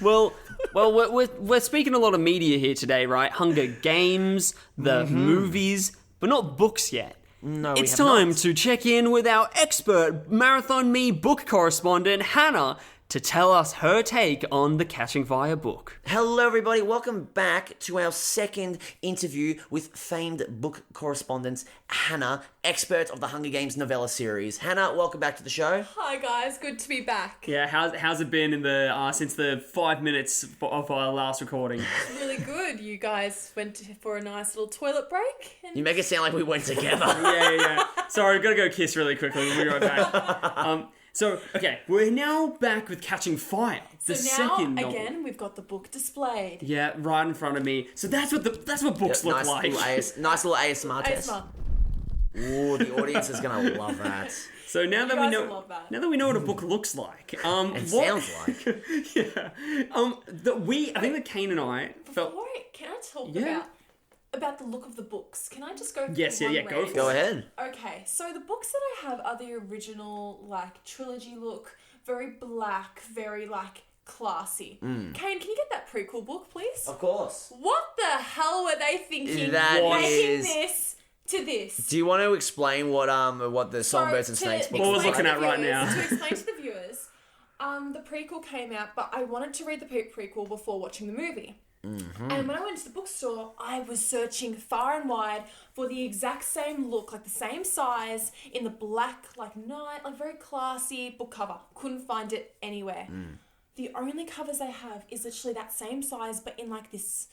Well, we're speaking a lot of media here today, right? Hunger Games, the movies, but not books yet. No, it's time to check in with our expert Marathon Me book correspondent, Hannah, to tell us her take on the Catching Fire book. Hello, everybody. Welcome back to our second interview with famed book correspondent Hannah, expert of the Hunger Games novella series. Hannah, welcome back to the show. Hi, guys. Good to be back. Yeah, how's it been in the since the 5 minutes of our last recording? Really good. You guys went for a nice little toilet break. You make it sound like we went together. Yeah. Sorry, we've got to go kiss really quickly. We'll be right back. So, okay, we're now back with Catching Fire, the second novel. Again, we've got the book displayed. Yeah, right in front of me. So that's what books look like. Nice little ASMR test. Ooh, the audience is gonna love that. So now that we know what a book looks like, sounds like. Yeah. I think that Kane and I felt. Can I talk about the look of the books? Can I just go? Go ahead. Okay, so the books that I have are the original like trilogy look, very black, very like classy. Kane, can you get that prequel book, please? Of course. What the hell were they thinking? Making this to this. Do you want to explain what the Songbirds and Snakes book we're looking at right now? To explain to the viewers, the prequel came out, but I wanted to read the prequel before watching the movie. Mm-hmm. And when I went to the bookstore, I was searching far and wide for the exact same look, like the same size, in the black, like very classy book cover. Couldn't find it anywhere. The only covers they have is literally that same size, but in like this,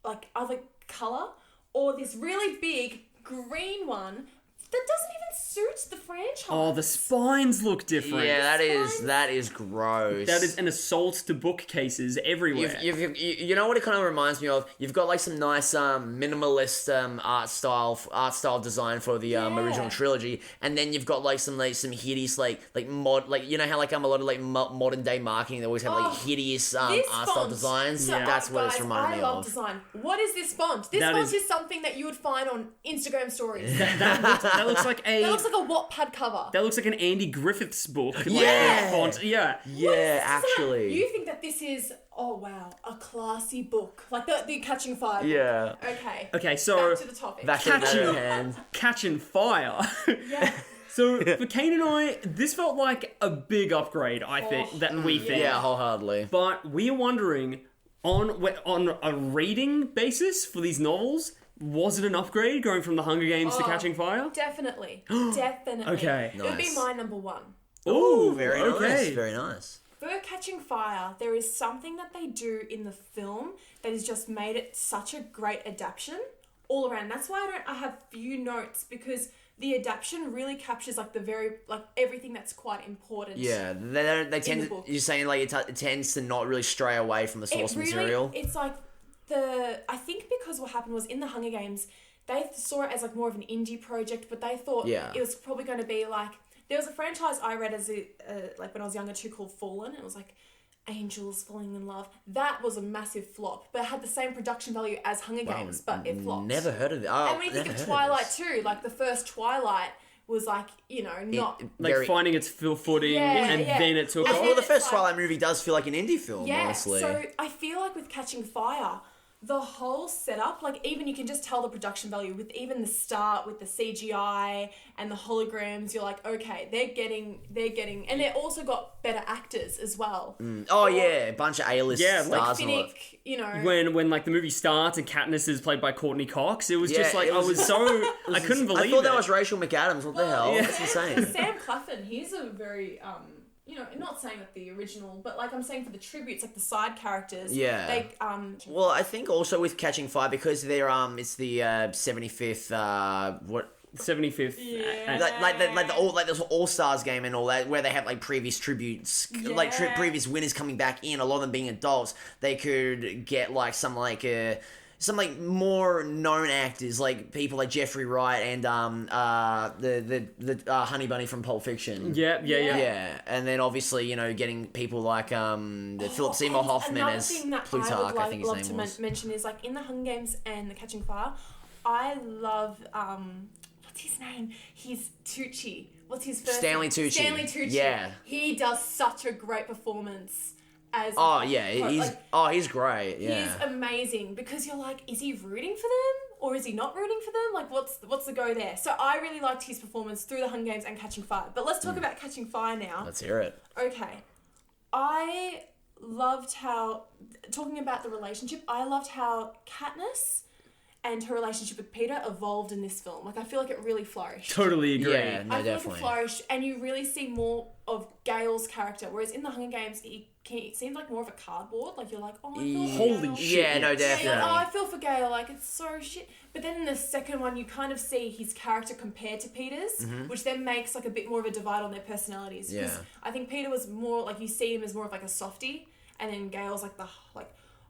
like other color, or this really big green one that doesn't even suit the franchise. Oh, the spines look different. Yeah, that is gross. That is an assault to bookcases everywhere. You know what it kind of reminds me of? You've got like some nice minimalist art style design for the original trilogy, and then you've got like some hideous like you know how like a lot of like modern day marketing they always have like hideous art style designs. That's what it's reminding me of. I love design. What is this font? This font is something that you would find on Instagram stories. That looks like a Wattpad cover. That looks like an Andy Griffiths book. Yeah. Font. Yeah. Yeah, actually. You think that this is a classy book, like the Catching Fire. Yeah. Book. Okay. So back to the topic. Catching Fire. Yeah. So for Kane and I, this felt like a big upgrade. I think we think. Yeah, wholeheartedly. But we are wondering on a reading basis for these novels. Was it an upgrade going from The Hunger Games to Catching Fire? Definitely. Definitely. Okay. It would be my number one. Oh, very nice. okay. Very nice. For Catching Fire, there is something that they do in the film that has just made it such a great adaptation all around. That's why I have few notes, because the adaptation really captures like everything that's quite important. Yeah, they tend to, you're saying like it tends to not really stray away from the source material. It's like I think because what happened was in the Hunger Games, they saw it as like more of an indie project, but they thought it was probably going to be like, there was a franchise I read as like when I was younger too called Fallen. It was like angels falling in love. That was a massive flop, but it had the same production value as Hunger Games, but it flopped. Never heard of it. Oh, and when you think of Twilight too, like the first Twilight was like, you know, not... Like finding its footing and then it took off. Well, the first Twilight movie does feel like an indie film, honestly. So I feel like with Catching Fire, the whole setup, like even you can just tell the production value with even the start with the CGI and the holograms. You're like, okay, they're getting, and they also got better actors as well. Oh yeah, a bunch of A-list stars. Like Finnick, you know. When like the movie starts and Katniss is played by Courtney Cox, it was just like, I couldn't believe it. I thought that was Rachel McAdams. What the hell? That's insane. Sam Claflin, he's a very you know, not saying that the original, but like I'm saying for the tributes, like the side characters. Yeah. They Well, I think also with Catching Fire, because they're it's the 75th 75th. Like this All Stars game and all that, where they have like previous tributes, like previous winners coming back in. A lot of them being adults, they could get like some more known actors, like people like Jeffrey Wright and the Honey Bunny from Pulp Fiction. Yeah. And then obviously, you know, getting people like the Philip Seymour Hoffman as Plutarch. I think his name was. Mention is like in the Hunger Games and the Catching Fire. I love what's his name? He's Tucci. What's his first Stanley name? Tucci. Stanley Tucci. Yeah. He does such a great performance. He's great. Yeah, he's amazing, because you're like, is he rooting for them or is he not rooting for them? Like, what's the go there? So I really liked his performance through the Hunger Games and Catching Fire. But let's talk about Catching Fire now. Let's hear it. Okay, I loved how, talking about the relationship, I loved how Katniss and her relationship with Peter evolved in this film. Like, I feel like it really flourished. Totally agree. Yeah, no, I feel definitely. like it flourished, and you really see more of Gale's character, whereas in the Hunger Games, it seemed like more of a cardboard. Like, you're like, oh, I feel for Holy Gale. shit. Yeah, no, definitely. Yeah, like, oh, I feel for Gale. Like, it's so shit. But then in the second one, you kind of see his character compared to Peter's, which then makes like a bit more of a divide on their personalities. Because I think Peter was more like, you see him as more of like a softie, and then Gale's like the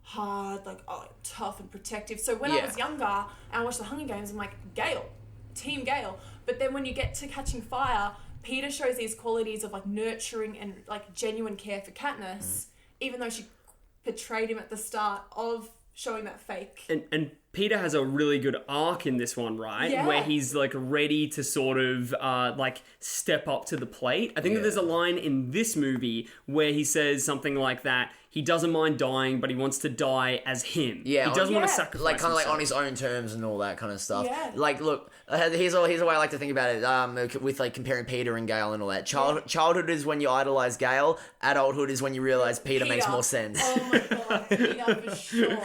hard, like tough and protective. So when I was younger and I watched the Hunger Games, I'm like, Gale, Team Gale. But then when you get to Catching Fire, Peter shows these qualities of like nurturing and like genuine care for Katniss, even though she portrayed him at the start of showing that fake. And Peter has a really good arc in this one, right? Yeah. Where he's like ready to sort of like step up to the plate. I think that there's a line in this movie where he says something like that. He doesn't mind dying, but he wants to die as him. Yeah, he doesn't want to sacrifice like kind of like himself. on his own terms and all that kind of stuff. Yeah. Like, look, here's a way I like to think about it. With like comparing Peter and Gale and all that. Childhood is when you idolize Gale. Adulthood is when you realize Peter makes more sense. Oh my god, Peter for sure.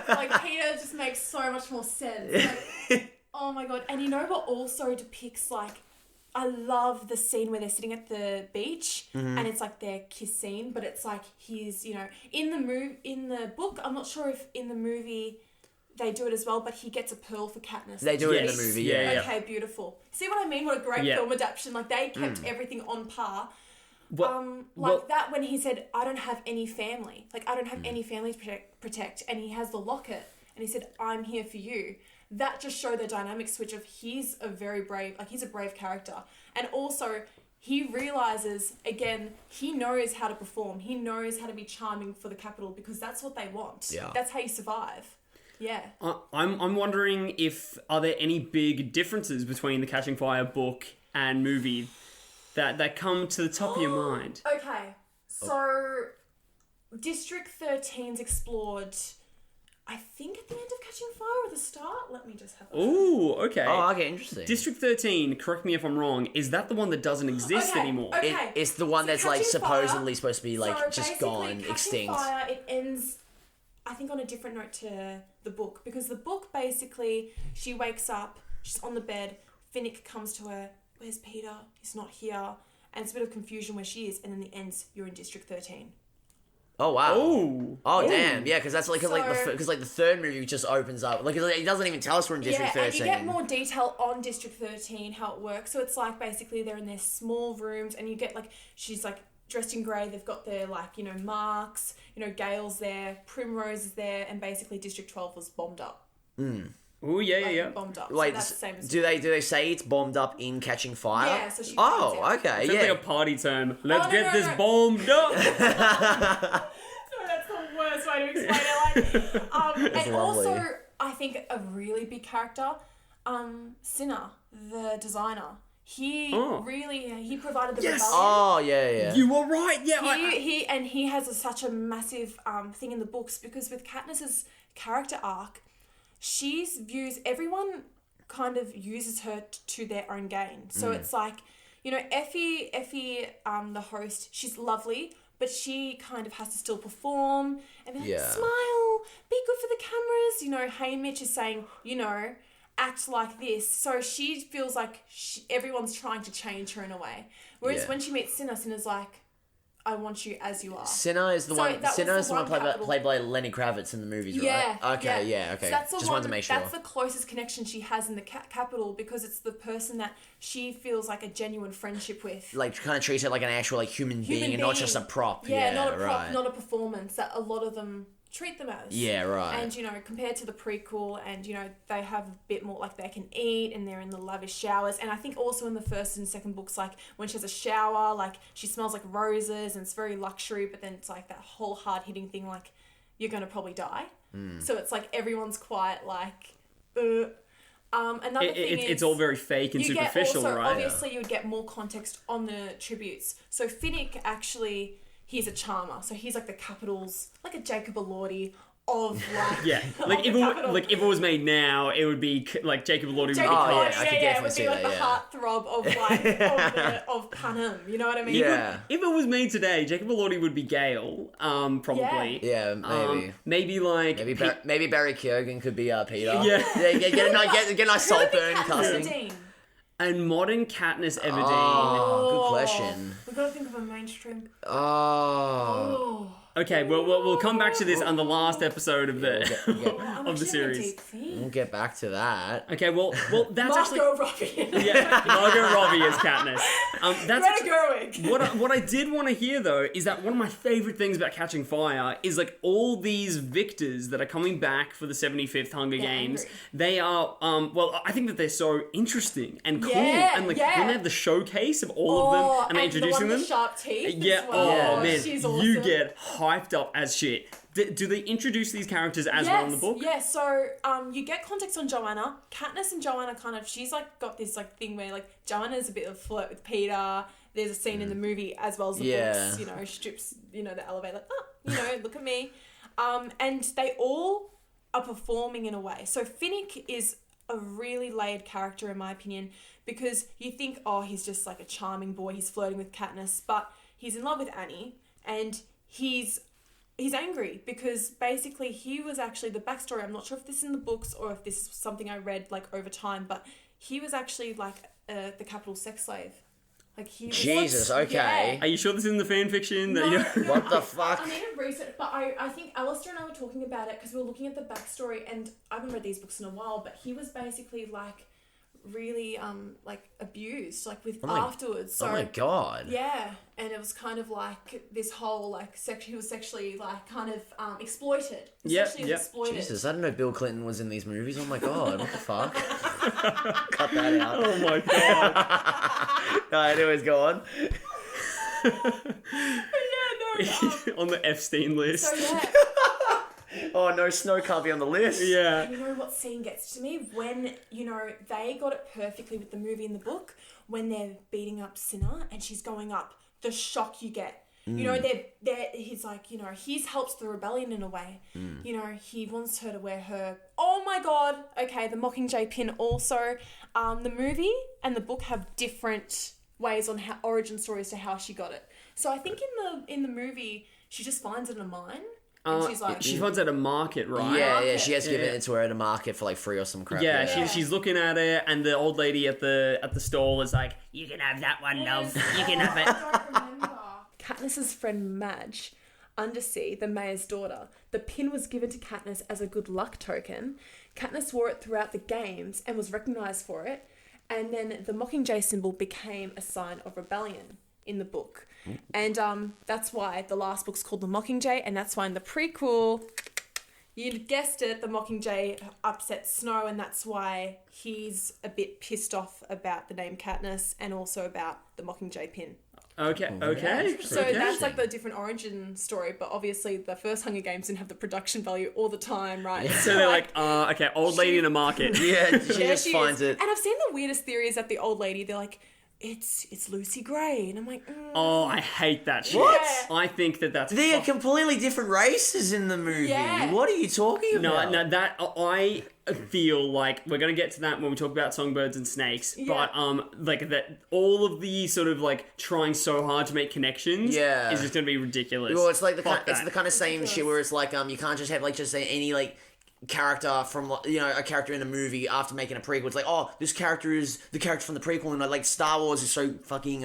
Like, Peter just makes so much more sense. Like, oh my god, and you know what also depicts like, I love the scene where they're sitting at the beach and it's like their kiss scene, but it's like he's, you know, in the book, I'm not sure if in the movie they do it as well, but he gets a pearl for Katniss. They do it in the movie, yeah. Okay, beautiful. See what I mean? What a great film adaptation. Like, they kept everything on par. That when he said, I don't have any family. Like, I don't have any family to protect. And he has the locket. And he said, I'm here for you. That just showed the dynamic switch of he's a brave character. And also, he realizes, again, he knows how to perform. He knows how to be charming for the Capitol, because that's what they want. Yeah. That's how you survive. Yeah. I'm wondering if are there any big differences between the Catching Fire book and movie that come to the top of your mind? Okay. So, District 13's explored, I think, at the end of Catching Fire or the start. Let me just have a look. Ooh, okay. Oh, okay, interesting. District 13, correct me if I'm wrong, is that the one that doesn't exist anymore? Okay. It's the one that's like Catching Fire- supposedly supposed to be like so just basically, gone, Catching extinct. Fire, it ends, I think, on a different note to the book, because the book basically, she wakes up, she's on the bed, Finnick comes to her, where's Peter? He's not here. and it's a bit of confusion where she is, and then the ends, you're in District 13. Oh wow! Oh, damn! Yeah, because that's like because the third movie just opens up like it doesn't even tell us we're in District 13. And you get more detail on District 13 how it works. So it's like basically they're in their small rooms, and you get like she's like dressed in grey. They've got their like marks. Gale's there, Primrose is there, and basically District 12 was bombed up. Oh yeah. Bombed up. Wait, so that's the same as do they say it's bombed up in Catching Fire? Yeah, so she finds out. Okay, It's like a party term. Let's get this no. bombed up. That's the worst way to explain it. And lovely. also, I think a really big character, Cinna, the designer. He provided the rebellion. Oh yeah. You were right. Yeah. He has such a massive thing in the books because with Katniss's character arc, everyone kind of uses her to their own gain. So it's like, Effie, the host, she's lovely, but she kind of has to still perform and be like, smile, be good for the cameras. Haymitch is saying, act like this. So she feels like everyone's trying to change her in a way. Whereas when she meets Cinna, Cinna's like, I want you as you are. Cinna is the one played by Lenny Kravitz in the movies, right? Okay. So that's the Just wanted to make sure. That's the closest connection she has in the capital because it's the person that she feels like a genuine friendship with. Like, kind of treats her like an actual human being and not just a prop. Yeah, not a prop, right. not a performance that a lot of them treat them as. Yeah, right. And, compared to the prequel and, they have a bit more, like, they can eat and they're in the lavish showers. And I think also in the first and second books, like, when she has a shower, like, she smells like roses and it's very luxury, but then it's, like, that whole hard-hitting thing, like, you're going to probably die. So it's, like, everyone's quite, like, another thing is... It's all very fake and superficial, right? Obviously, you would get more context on the tributes. So Finnick actually... He's a charmer, so he's like the capital's, like a Jacob Elordi of like... Yeah, like if it was made now, it would be like Jacob Elordi would be it would be like the heartthrob of like of Panem. You know what I mean? Yeah. If it was made today, Jacob Elordi would be Gale, probably. Yeah, maybe. Maybe like maybe Barry Keoghan could be Peter. Yeah. Get a nice saltburn casting. And modern Katniss Everdeen. Oh, good question. We've got to think of a mainstream. Okay, well, we'll come back to this on the last episode of the of the series. We'll get back to that. Okay, well, that's Margot Robbie. Margot Robbie is Katniss. That's Greta Gerwig. What I did want to hear though is that one of my favorite things about Catching Fire is like all these victors that are coming back for the 75th Hunger Games. Angry. They are I think that they're so interesting and cool, and like when they have the showcase of all of them and they're introducing them. The sharp teeth. Yeah. As well. Oh man, she's awesome. you get hyped up as shit. Do they introduce these characters as well in the book? Yeah, so you get context on Joanna. Katniss and Joanna kind of, she's like got this like thing where like Joanna's a bit of flirt with Peter. There's a scene in the movie as well as the books, strips, the elevator, like, look at me. And they all are performing in a way. So Finnick is a really layered character in my opinion because you think, he's just like a charming boy, he's flirting with Katniss, but he's in love with Annie and he's angry because basically he was actually the backstory. I'm not sure if this is in the books or if this is something I read like over time, but he was actually like the capital sex slave. Like he was, Jesus, okay. Yeah. Are you sure this is in the fan fiction? No, what the fuck? I need to research, but I think Alistair and I were talking about it because we were looking at the backstory, and I haven't read these books in a while, but he was basically like really like abused like with afterwards. So, oh my god. Yeah, and it was kind of like this whole like he was sexually like kind of exploited. Exploited. Jesus, I didn't know Bill Clinton was in these movies. Oh my god, what the fuck? Cut that out. Oh my god. No, anyways, go on. On the Epstein list. So yeah. Oh no, Snow can't be on the list. Yeah. And you know what scene gets to me? When, they got it perfectly with the movie and the book, when they're beating up Cinna and she's going up, the shock you get. He's like, he's helps the rebellion in a way. He wants her to wear her, oh my god, okay, the Mockingjay pin also. The movie and the book have different ways on origin stories to how she got it. So I think in the movie, she just finds it in a mine. And she's like, she finds it at a market, right? Yeah, she has given it to her at a market for like free or some crap. She's looking at it, and the old lady at the stall is like, "You can have that one, love. You can have it." I don't remember. Katniss's friend Madge, Undersea, the mayor's daughter, the pin was given to Katniss as a good luck token. Katniss wore it throughout the games and was recognised for it. And then the Mockingjay symbol became a sign of rebellion in the book. And that's why the last book's called The Mockingjay, and that's why in the prequel, you guessed it, the Mockingjay upsets Snow, and that's why he's a bit pissed off about the name Katniss and also about the Mockingjay pin. Okay. So that's like the different origin story, but obviously the first Hunger Games didn't have the production value all the time, right? So they're like, okay, old lady in a market. She just finds it. And I've seen the weirdest theories that the old lady, they're like, it's Lucy Gray, and I'm like, oh, I hate that shit. What? I think that's. They are completely different races in the movie. Yeah. What are you talking about? No, that I feel like we're gonna get to that when we talk about songbirds and snakes. Yeah. But like that, all of the sort of like trying so hard to make connections, is just gonna be ridiculous. Well, it's like the Fuck kind of same shit where it's like you can't just have like just any like character from a character in a movie after making a prequel. It's like, oh, this character is the character from the prequel, and like Star Wars is so fucking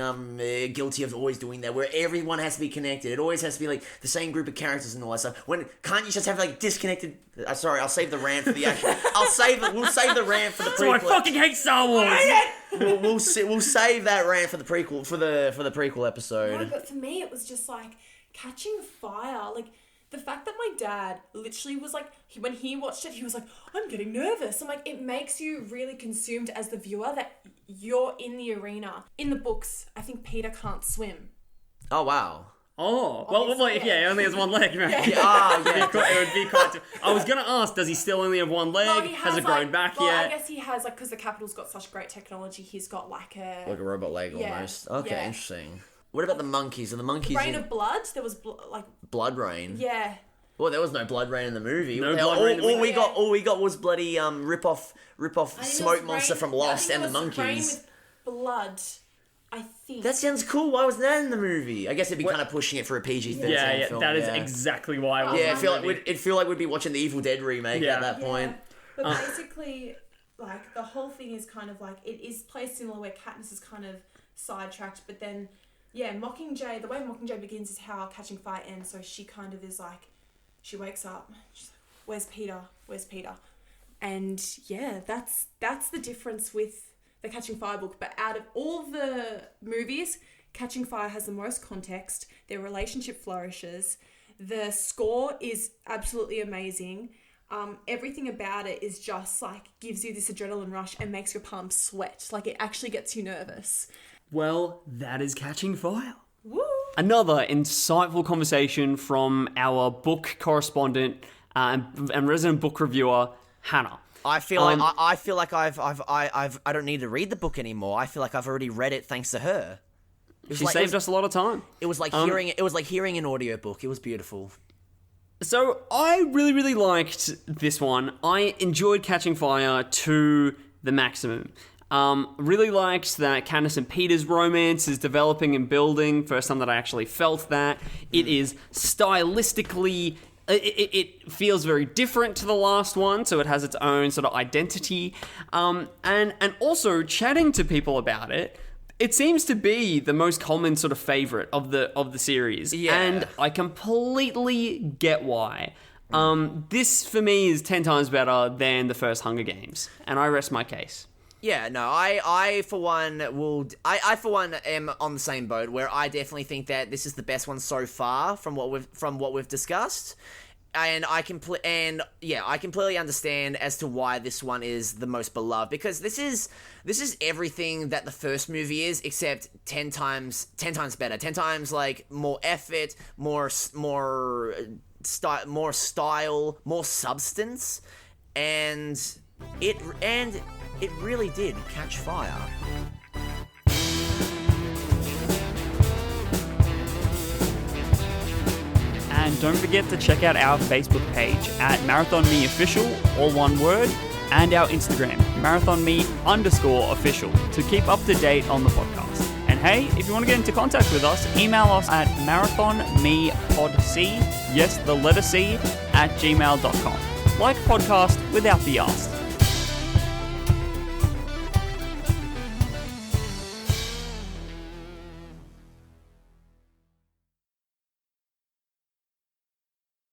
guilty of always doing that, where everyone has to be connected. It always has to be like the same group of characters and all that stuff. When can't you just have like disconnected? Sorry, I'll save the rant for the action. We'll save the rant for the prequel. So I fucking hate Star Wars. We'll save that rant for the prequel for the prequel episode. No, but for me it was just like catching fire. Like the fact that my dad literally was like, when he watched it, he was like, I'm getting nervous. I'm like, it makes you really consumed as the viewer that you're in the arena. In the books, I think Peter can't swim. Oh, wow. Oh, well, he only has one leg, right? It would be quite... I was going to ask, does he still only have one leg? No, has it grown back yet? I guess he has, like, because the Capitol's got such great technology, he's got like a robot leg almost. Okay, interesting. What about the monkeys? Are the monkeys Rain of Blood? There was blood rain. Yeah. Well, there was no blood rain in the movie. All we got was bloody rip off smoke monster from Lost and the monkeys. Rain with blood, I think. That sounds cool. Why wasn't that in the movie? I guess it'd be kind of pushing it for a PG-13 film. That is exactly why. I feel like we'd be watching the Evil Dead remake at that point. But basically, like the whole thing is kind of like it is placed similar where Katniss is kind of sidetracked, but then Mockingjay. The way Mockingjay begins is how Catching Fire ends. So she kind of is like. She wakes up, she's like, where's Peter? Where's Peter? And that's the difference with the Catching Fire book. But out of all the movies, Catching Fire has the most context. Their relationship flourishes. The score is absolutely amazing. Everything about it is just like gives you this adrenaline rush and makes your palms sweat. Like it actually gets you nervous. Well, that is Catching Fire. Woo! Another insightful conversation from our book correspondent and resident book reviewer, Hannah. I feel like I don't need to read the book anymore. I feel like I've already read it thanks to her. She saved us a lot of time. It was like hearing it was like hearing an audiobook. It was beautiful. So I really, really liked this one. I enjoyed Catching Fire to the maximum. Really liked that Katniss and Peta's romance is developing and building. First time that I actually felt that. It is stylistically... It feels very different to the last one, so it has its own sort of identity. And also, chatting to people about it, it seems to be the most common sort of favourite of the series. Yeah. And I completely get why. This, for me, is 10 times better than the first Hunger Games. And I rest my case. Yeah, no, I for one am on the same boat where I definitely think that this is the best one so far from what we've discussed, and I completely understand as to why this one is the most beloved, because this is everything that the first movie is, except 10 times better, 10 times like more effort, more style, more substance, and it really did catch fire. And don't forget to check out our Facebook page at MarathonMeOfficial, all one word, and our Instagram, MarathonMe_official, to keep up to date on the podcast. And hey, if you want to get into contact with us, email us at marathonmepodc yes, the letter C, @gmail.com. Like podcast without the arse.